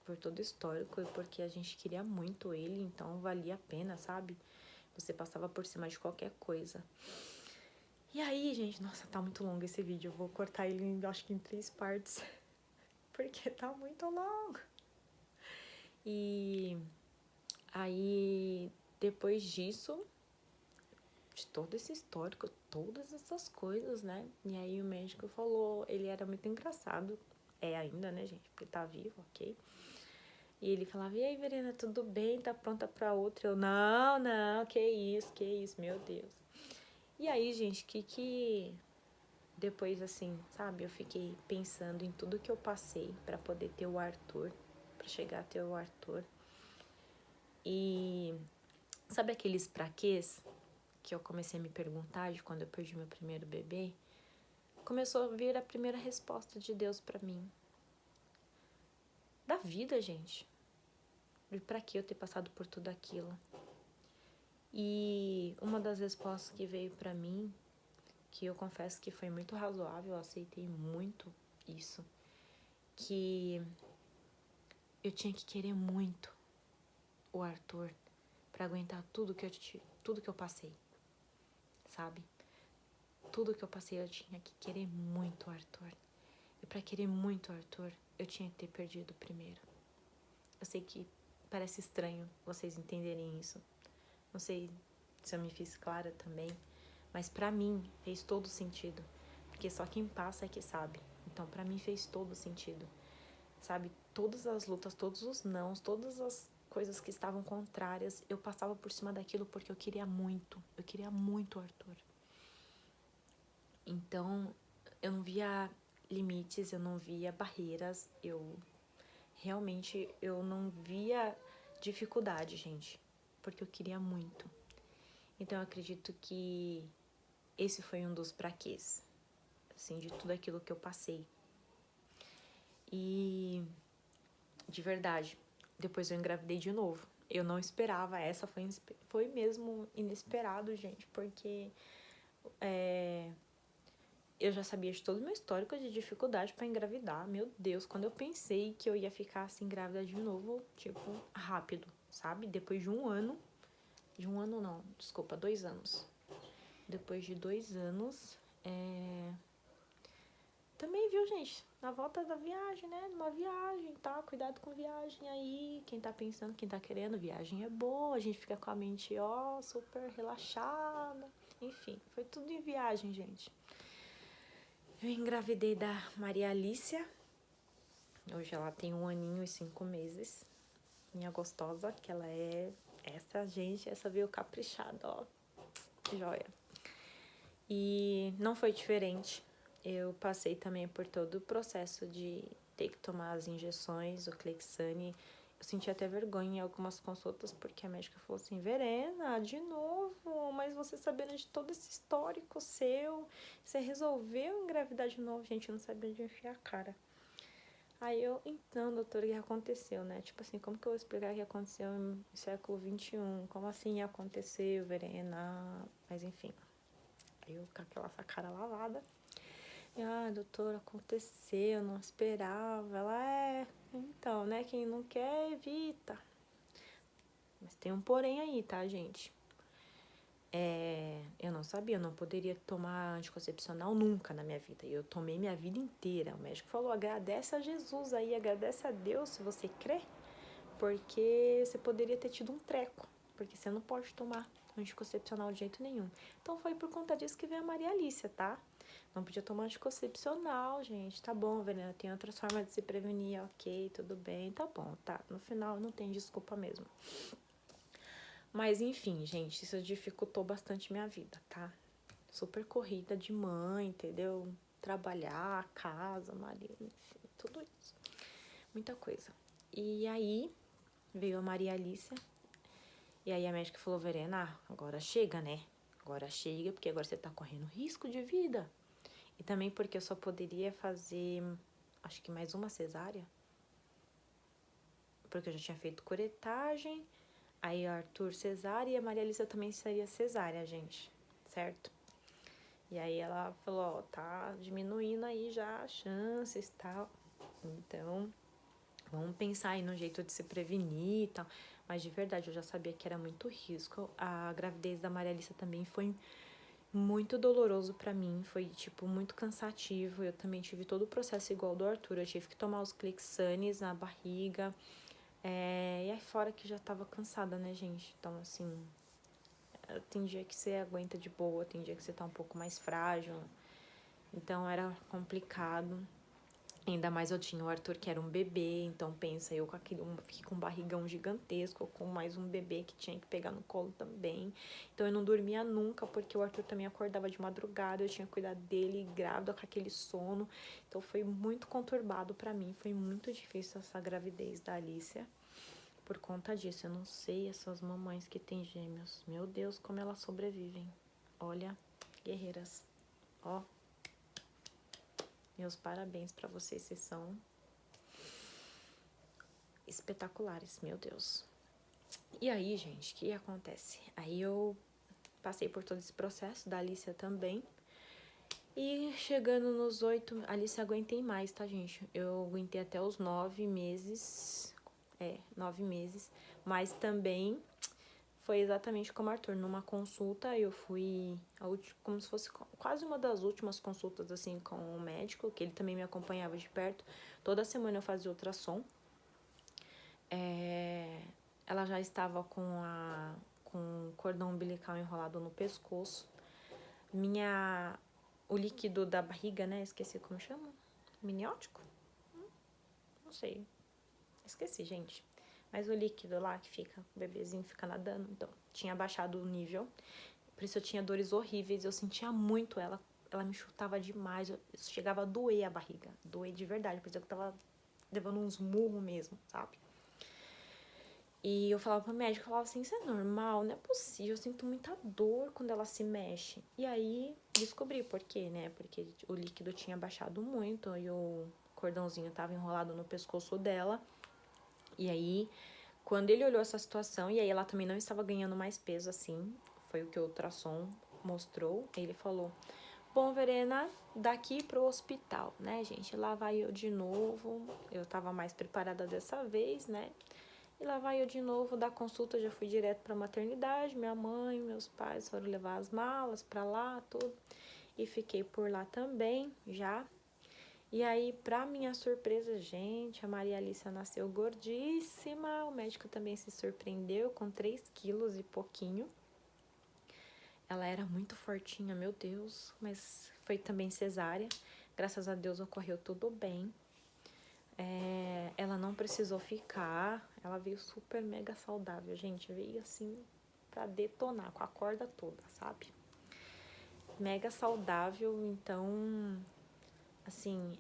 por todo o histórico, porque a gente queria muito ele, então valia a pena, sabe? Você passava por cima de qualquer coisa. E aí, gente, nossa, tá muito longo esse vídeo. Eu vou cortar ele, acho que em 3 partes. porque tá muito longo. E aí, depois disso, de todo esse histórico, todas essas coisas, né? E aí o médico falou, ele era muito engraçado, é ainda, né, gente? Porque tá vivo, ok? E ele falava, e aí, Verena, tudo bem? Tá pronta pra outra? Eu, não, que isso, meu Deus. E aí, gente, que depois, assim, sabe, eu fiquei pensando em tudo que eu passei pra poder ter o Arthur, pra chegar a ter o Arthur. E sabe aqueles praquês que eu comecei a me perguntar de quando eu perdi meu primeiro bebê? Começou a vir a primeira resposta de Deus pra mim. Da vida, gente. E pra que eu ter passado por tudo aquilo? E uma das respostas que veio pra mim, que eu confesso que foi muito razoável, eu aceitei muito isso, que eu tinha que querer muito o Arthur pra aguentar tudo que eu passei, sabe? Tudo que eu passei eu tinha que querer muito o Arthur. E pra querer muito o Arthur, eu tinha que ter perdido o primeiro. Eu sei que parece estranho vocês entenderem isso. Não sei se eu me fiz clara também, mas pra mim fez todo sentido. Porque só quem passa é que sabe. Então pra mim fez todo sentido. Sabe? Todas as lutas, todos os nãos, todas as coisas que estavam contrárias, eu passava por cima daquilo porque eu queria muito. Eu queria muito o Arthur. Então eu não via limites, eu não via barreiras, eu não via dificuldade, gente, porque eu queria muito. Então eu acredito que esse foi um dos praquês, assim, de tudo aquilo que eu passei. E de verdade, depois eu engravidei de novo. Eu não esperava, essa foi mesmo inesperado, gente, porque eu já sabia de todo o meu histórico de dificuldade pra engravidar. Meu Deus, quando eu pensei que eu ia ficar assim grávida de novo, tipo, rápido, sabe? Depois de 2 anos. Depois de 2 anos, também, viu, gente? Na volta da viagem, né? Numa viagem, tá? Cuidado com viagem aí. Quem tá pensando, quem tá querendo, viagem é boa. A gente fica com a mente, ó, super relaxada. Enfim, foi tudo em viagem, gente. Eu engravidei da Maria Alicia. Hoje ela tem 1 aninho e 5 meses. Minha gostosa, que ela é essa, gente, essa veio caprichada, ó. Joia. E não foi diferente. Eu passei também por todo o processo de ter que tomar as injeções, o Clexane. Eu senti até vergonha em algumas consultas, porque a médica falou assim, Verena, de novo, mas você sabendo de todo esse histórico seu, você resolveu engravidar de novo? Gente, eu não sabia onde enfiar a cara. Aí eu, então, doutora, o que aconteceu, né? Tipo assim, como que eu vou explicar o que aconteceu no século XXI? Como assim aconteceu, Verena? Mas enfim, aí eu com aquela cara lavada. E, doutora, aconteceu, não esperava. Ela então, né? Quem não quer, evita. Mas tem um porém aí, tá, gente? Eu não sabia, eu não poderia tomar anticoncepcional nunca na minha vida. E eu tomei minha vida inteira. O médico falou, agradece a Jesus aí, agradece a Deus se você crê, porque você poderia ter tido um treco, porque você não pode tomar anticoncepcional de jeito nenhum. Então foi por conta disso que veio a Maria Alicia, tá? Não podia tomar anticoncepcional, gente. Tá bom, Verena, tem outras formas de se prevenir, ok, tudo bem, tá bom, tá. No final não tem desculpa mesmo. Mas enfim, gente, isso dificultou bastante minha vida, tá? Super corrida de mãe, entendeu? Trabalhar, casa, marido, enfim, tudo isso. Muita coisa. E aí veio a Maria Alicia. E aí a médica falou, Verena, agora chega, né? Agora chega, porque agora você tá correndo risco de vida. E também porque eu só poderia fazer, acho que mais uma cesárea. Porque eu já tinha feito curetagem. Aí Arthur cesárea e a Maria Alicia também seria cesárea, gente. Certo? E aí ela falou, ó, tá diminuindo aí já as chances e tal. Então, vamos pensar aí no jeito de se prevenir e tal. Mas de verdade, eu já sabia que era muito risco. A gravidez da Maria Alicia também foi muito doloroso pra mim, foi, tipo, muito cansativo. Eu também tive todo o processo igual do Arthur, eu tive que tomar os Clexanes na barriga, e aí fora que já tava cansada, né, gente? Então, assim, tem dia que você aguenta de boa, tem dia que você tá um pouco mais frágil, então era complicado. Ainda mais eu tinha o Arthur, que era um bebê, então pensa, eu com fiquei com um barrigão gigantesco, com mais um bebê que tinha que pegar no colo também. Então eu não dormia nunca, porque o Arthur também acordava de madrugada, eu tinha que cuidar dele, grávida, com aquele sono. Então foi muito conturbado pra mim, foi muito difícil essa gravidez da Alicia. Por conta disso, eu não sei essas mamães que têm gêmeos. Meu Deus, como elas sobrevivem. Olha, guerreiras. Ó, meus parabéns pra vocês, vocês são espetaculares, meu Deus. E aí, gente, o que acontece? Aí eu passei por todo esse processo, da Alicia também. E chegando nos 8, Alicia aguentei mais, tá, gente? Eu aguentei até os 9 meses. 9 meses. Mas também foi exatamente como Arthur. Numa consulta, eu fui como se fosse quase uma das últimas consultas, assim, com o médico, que ele também me acompanhava de perto. Toda semana eu fazia ultrassom. Ela já estava com o cordão umbilical enrolado no pescoço. O líquido da barriga, né? Esqueci como chama. Miniótico? Não sei. Esqueci, gente. Mas o líquido lá que fica, o bebezinho fica nadando. Então, tinha baixado o nível. Por isso eu tinha dores horríveis. Eu sentia muito ela. Ela me chutava demais. Eu chegava a doer a barriga. Doer de verdade. Por isso eu tava levando uns murros mesmo, sabe? E eu falava pro médico, eu falava assim, isso é normal, não é possível, eu sinto muita dor quando ela se mexe. E aí, descobri por quê, né? Porque o líquido tinha baixado muito e o cordãozinho tava enrolado no pescoço dela. E aí, quando ele olhou essa situação, e aí ela também não estava ganhando mais peso, assim, foi o que o ultrassom mostrou, ele falou, bom, Verena, daqui pro hospital, né, gente? Lá vai eu de novo, eu tava mais preparada dessa vez, né? E lá vai eu de novo da consulta, já fui direto pra maternidade, minha mãe, meus pais foram levar as malas pra lá, tudo. E fiquei por lá também, já. E aí, pra minha surpresa, gente, a Maria Alicia nasceu gordíssima. O médico também se surpreendeu, com 3 quilos e pouquinho. Ela era muito fortinha, meu Deus, mas foi também cesárea. Graças a Deus ocorreu tudo bem. Ela não precisou ficar, ela veio super mega saudável, gente, veio assim pra detonar, com a corda toda, sabe? Mega saudável, então, assim,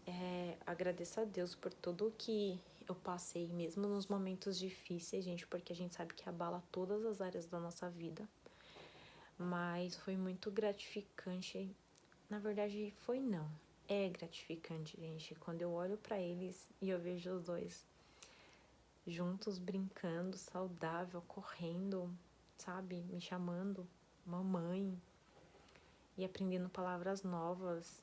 agradeço a Deus por tudo que eu passei, mesmo nos momentos difíceis, gente, porque a gente sabe que abala todas as áreas da nossa vida, mas foi muito gratificante, na verdade foi não. É gratificante, gente, quando eu olho pra eles e eu vejo os dois juntos, brincando, saudável, correndo, sabe? Me chamando mamãe e aprendendo palavras novas.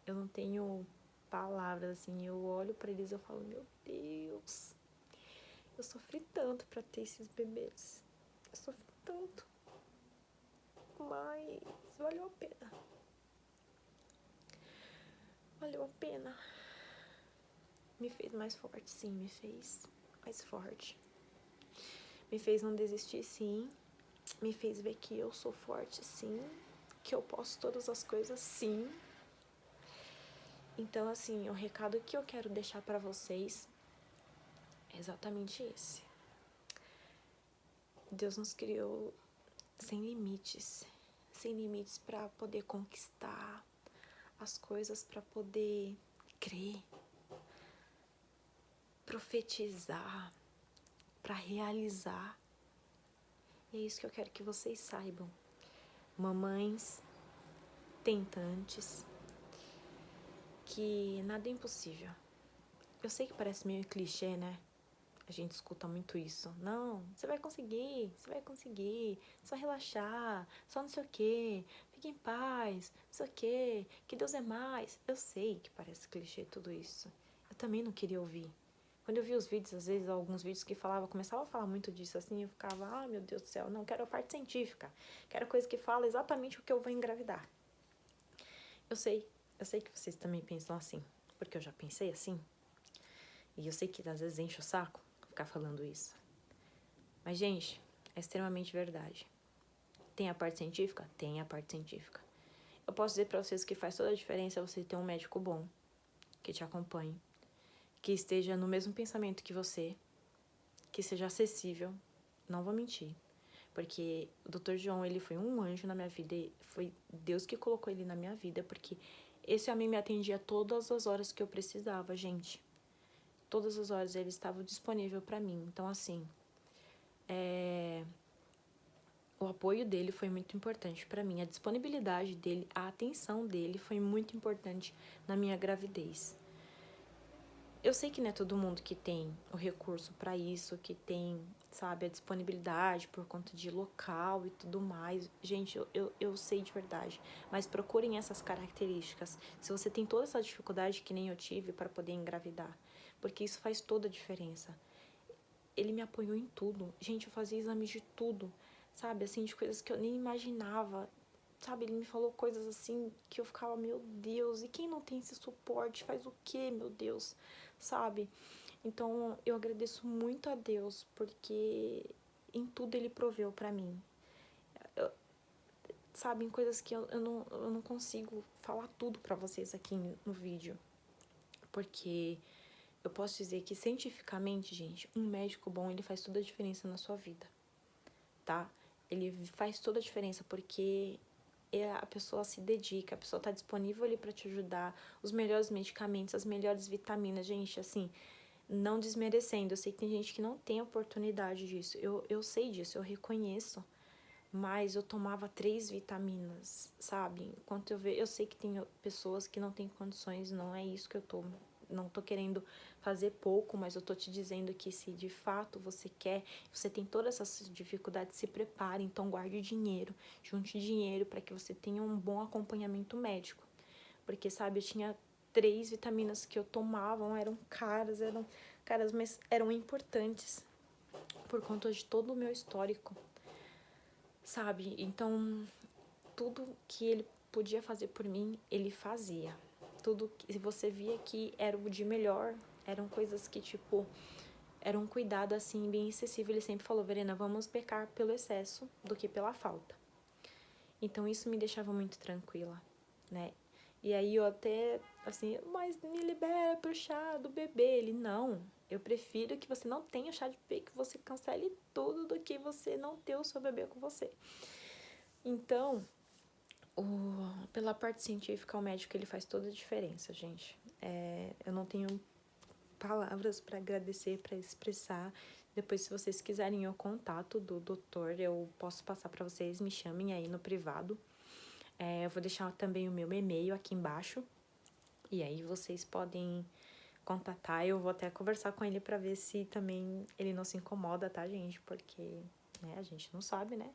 Eu não tenho palavras, assim, eu olho pra eles e eu falo, meu Deus, eu sofri tanto pra ter esses bebês. Eu sofri tanto. Mas valeu a pena. Valeu a pena. Me fez mais forte, sim, me fez mais forte. Me fez não desistir, sim. Me fez ver que eu sou forte, sim. Que eu posso todas as coisas, sim. Então, assim, o recado que eu quero deixar pra vocês é exatamente esse. Deus nos criou sem limites. Sem limites pra poder conquistar as coisas, pra poder crer, profetizar, pra realizar. E é isso que eu quero que vocês saibam. Mamães tentantes, que nada é impossível. Eu sei que parece meio clichê, né? A gente escuta muito isso. Não, você vai conseguir, só relaxar, só não sei o quê, fique em paz, não sei o quê, que Deus é mais. Eu sei que parece clichê tudo isso. Eu também não queria ouvir. Quando eu vi os vídeos, às vezes, alguns vídeos que começava a falar muito disso, assim, eu ficava, ah, meu Deus do céu, não, quero a parte científica. Quero coisa que fala exatamente o que eu vou engravidar. Eu sei que vocês também pensam assim, porque eu já pensei assim. E eu sei que às vezes enche o saco ficar falando isso. Mas, gente, é extremamente verdade. Tem a parte científica? Tem a parte científica. Eu posso dizer pra vocês que faz toda a diferença você ter um médico bom, que te acompanhe, que esteja no mesmo pensamento que você, que seja acessível. Não vou mentir. Porque o Dr. João, ele foi um anjo na minha vida. E foi Deus que colocou ele na minha vida. Porque esse homem me atendia todas as horas que eu precisava, gente. Todas as horas ele estava disponível pra mim. Então, assim, o apoio dele foi muito importante pra mim. A disponibilidade dele, a atenção dele foi muito importante na minha gravidez. Eu sei que não é todo mundo que tem o recurso pra isso, que tem, sabe, a disponibilidade por conta de local e tudo mais. Gente, eu sei de verdade. Mas procurem essas características. Se você tem toda essa dificuldade que nem eu tive para poder engravidar. Porque isso faz toda a diferença. Ele me apoiou em tudo. Gente, eu fazia exames de tudo. Sabe, assim, de coisas que eu nem imaginava. Sabe, ele me falou coisas assim que eu ficava, meu Deus, e quem não tem esse suporte faz o quê, meu Deus? Sabe? Então, eu agradeço muito a Deus, porque em tudo ele proveu pra mim. Sabe, em coisas que eu não consigo falar tudo pra vocês aqui no vídeo. Porque eu posso dizer que cientificamente, gente, um médico bom, ele faz toda a diferença na sua vida, tá? Ele faz toda a diferença porque a pessoa se dedica, a pessoa tá disponível ali pra te ajudar, os melhores medicamentos, as melhores vitaminas, gente, assim, não desmerecendo, eu sei que tem gente que não tem oportunidade disso, eu sei disso, eu reconheço, mas eu tomava 3 vitaminas, sabe? Enquanto eu sei que tem pessoas que não têm condições, não é isso que eu tô, não tô querendo fazer pouco, mas eu tô te dizendo que se de fato você quer, você tem todas essas dificuldades, se prepare, então guarde dinheiro, junte dinheiro para que você tenha um bom acompanhamento médico. Porque, sabe, eu tinha 3 vitaminas que eu tomava, eram caras, mas eram importantes por conta de todo o meu histórico, sabe? Então, tudo que ele podia fazer por mim, ele fazia. Tudo que você via que era o de melhor, eram coisas que, tipo, era um cuidado, assim, bem excessivo. Ele sempre falou, Verena, vamos pecar pelo excesso do que pela falta. Então, isso me deixava muito tranquila, né? E aí, eu até, assim, mas me libera pro chá do bebê. Ele, não, eu prefiro que você não tenha chá de bebê, que você cancele tudo do que você não ter o seu bebê com você. Então, pela parte científica, o médico, ele faz toda a diferença, gente. Eu não tenho palavras para agradecer, para expressar. Depois, se vocês quiserem o contato do doutor, eu posso passar para vocês, me chamem aí no privado. Eu vou deixar também o meu e-mail aqui embaixo. E aí vocês podem contatar. Eu vou até conversar com ele para ver se também ele não se incomoda, tá, gente? Porque, né, a gente não sabe, né?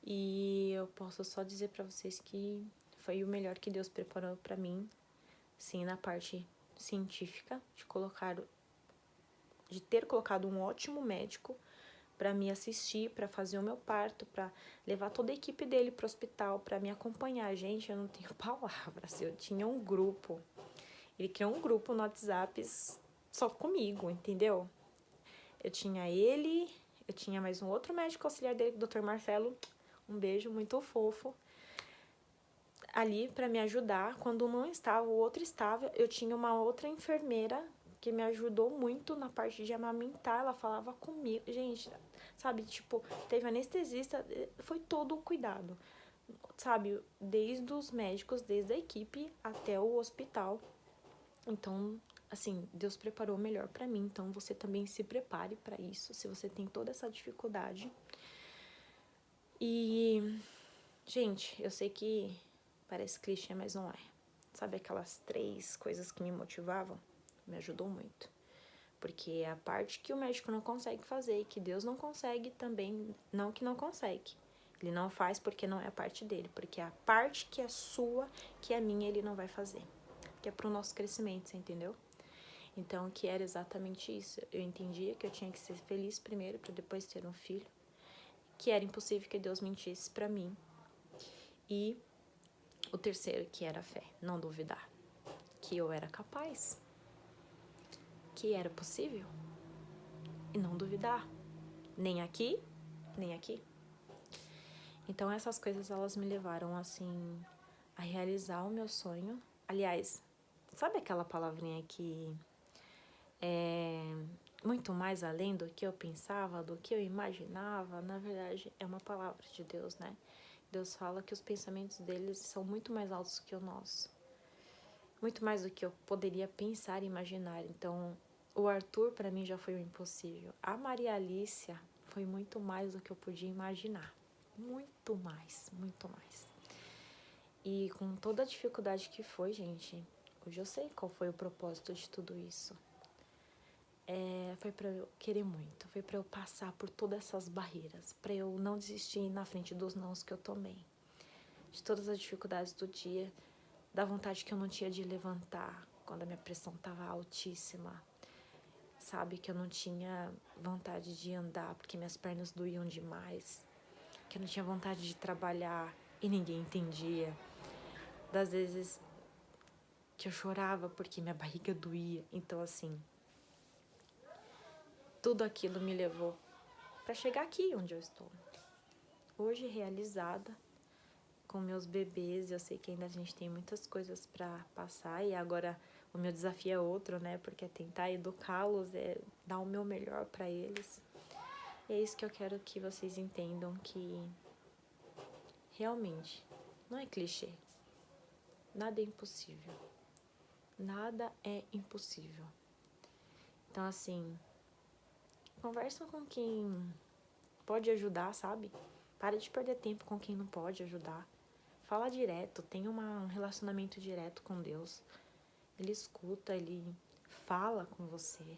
E eu posso só dizer para vocês que foi o melhor que Deus preparou para mim, sim, na parte científica, de ter colocado um ótimo médico para me assistir, para fazer o meu parto, para levar toda a equipe dele pro hospital, para me acompanhar. Gente, eu não tenho palavras. Eu tinha um grupo. Ele criou um grupo no WhatsApp só comigo, entendeu? Eu tinha ele, eu tinha mais um outro médico auxiliar dele, o Dr. Marcelo. Um beijo, muito fofo. Ali para me ajudar. Quando um não estava, o outro estava. Eu tinha uma outra enfermeira que me ajudou muito na parte de amamentar. Ela falava comigo. Gente, sabe, tipo, teve anestesista. Foi todo o cuidado, sabe? Desde os médicos, desde a equipe até o hospital. Então, assim, Deus preparou o melhor para mim. Então, você também se prepare para isso, se você tem toda essa dificuldade. E, gente, eu sei que parece clichê, mas não é. Sabe aquelas 3 coisas que me motivavam? Me ajudou muito. Porque é a parte que o médico não consegue fazer e que Deus não consegue também, não que não consegue. Ele não faz porque não é a parte dele, porque a parte que é sua, que é minha, ele não vai fazer. Que é pro nosso crescimento, você entendeu? Então, que era exatamente isso. Eu entendia que eu tinha que ser feliz primeiro para depois ter um filho, que era impossível que Deus mentisse para mim. E o terceiro, que era a fé, não duvidar, que eu era capaz, que era possível, e não duvidar, nem aqui, nem aqui. Então essas coisas, elas me levaram assim a realizar o meu sonho. Aliás, sabe aquela palavrinha que é muito mais além do que eu pensava, do que eu imaginava? Na verdade, é uma palavra de Deus, né? Deus fala que os pensamentos deles são muito mais altos que o nosso. Muito mais do que eu poderia pensar e imaginar. Então, o Arthur para mim já foi um impossível. A Maria Alicia foi muito mais do que eu podia imaginar. Muito mais, muito mais. E com toda a dificuldade que foi, gente, hoje eu sei qual foi o propósito de tudo isso. Foi para eu querer muito, foi para eu passar por todas essas barreiras, para eu não desistir na frente dos nãos que eu tomei, de todas as dificuldades do dia, da vontade que eu não tinha de levantar quando a minha pressão estava altíssima, sabe, que eu não tinha vontade de andar porque minhas pernas doíam demais, que eu não tinha vontade de trabalhar e ninguém entendia, das vezes que eu chorava porque minha barriga doía. Então, assim, tudo aquilo me levou para chegar aqui onde eu estou. Hoje, realizada, com meus bebês, eu sei que ainda a gente tem muitas coisas para passar e agora o meu desafio é outro, né? Porque é tentar educá-los, é dar o meu melhor para eles. E é isso que eu quero que vocês entendam, que realmente não é clichê. Nada é impossível. Nada é impossível. Então, assim, conversa com quem pode ajudar, sabe? Para de perder tempo com quem não pode ajudar. Fala direto, tenha um relacionamento direto com Deus. Ele escuta, ele fala com você.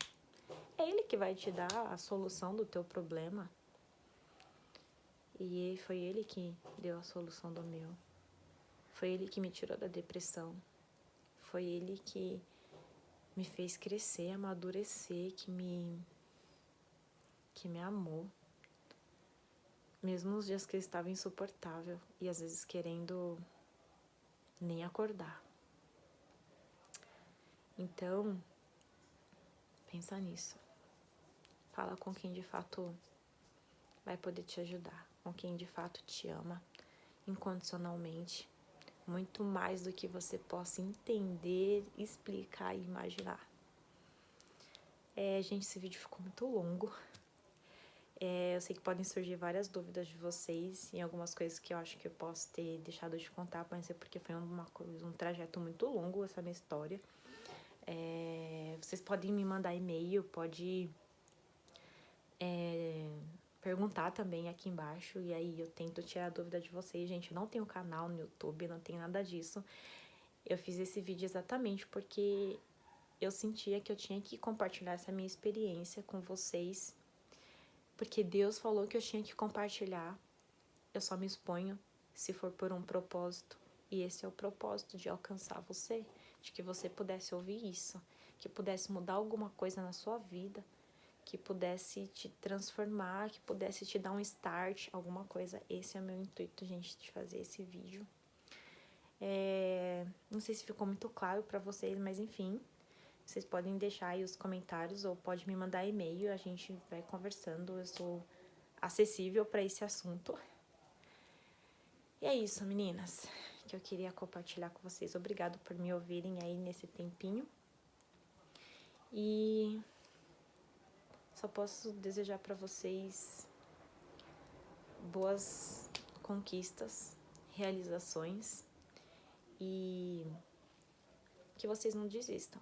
É ele que vai te dar a solução do teu problema. E foi ele que deu a solução do meu. Foi ele que me tirou da depressão. Foi ele que me fez crescer, amadurecer, que me amou. Mesmo nos dias que eu estava insuportável e às vezes querendo nem acordar. Então, pensa nisso. Fala com quem de fato vai poder te ajudar, com quem de fato te ama incondicionalmente, muito mais do que você possa entender, explicar e imaginar. Gente, esse vídeo ficou muito longo. Eu sei que podem surgir várias dúvidas de vocês em algumas coisas que eu acho que eu posso ter deixado de contar, mas é porque foi um trajeto muito longo essa minha história. Vocês podem me mandar e-mail, pode perguntar também aqui embaixo, e aí eu tento tirar a dúvida de vocês. Gente, não tenho canal no YouTube, não tenho nada disso. Eu fiz esse vídeo exatamente porque eu sentia que eu tinha que compartilhar essa minha experiência com vocês, porque Deus falou que eu tinha que compartilhar. Eu só me exponho se for por um propósito, e esse é o propósito, de alcançar você, de que você pudesse ouvir isso, que pudesse mudar alguma coisa na sua vida, que pudesse te transformar, que pudesse te dar um start, alguma coisa. Esse é o meu intuito, gente, de fazer esse vídeo. Não sei se ficou muito claro pra vocês, mas enfim, vocês podem deixar aí os comentários ou pode me mandar e-mail, a gente vai conversando, eu sou acessível pra esse assunto. E é isso, meninas, que eu queria compartilhar com vocês. Obrigado por me ouvirem aí nesse tempinho. E só posso desejar pra vocês boas conquistas, realizações e que vocês não desistam,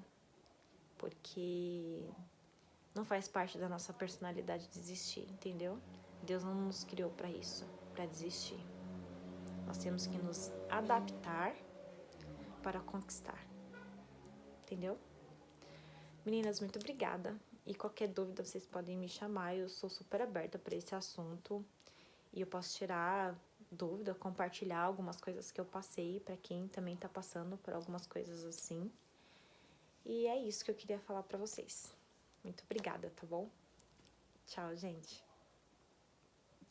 porque não faz parte da nossa personalidade desistir, entendeu? Deus não nos criou pra isso, pra desistir. Nós temos que nos adaptar para conquistar, entendeu? Meninas, muito obrigada. E qualquer dúvida vocês podem me chamar, eu sou super aberta para esse assunto. E eu posso tirar dúvida, compartilhar algumas coisas que eu passei para quem também tá passando por algumas coisas assim. E é isso que eu queria falar pra vocês. Muito obrigada, tá bom? Tchau, gente.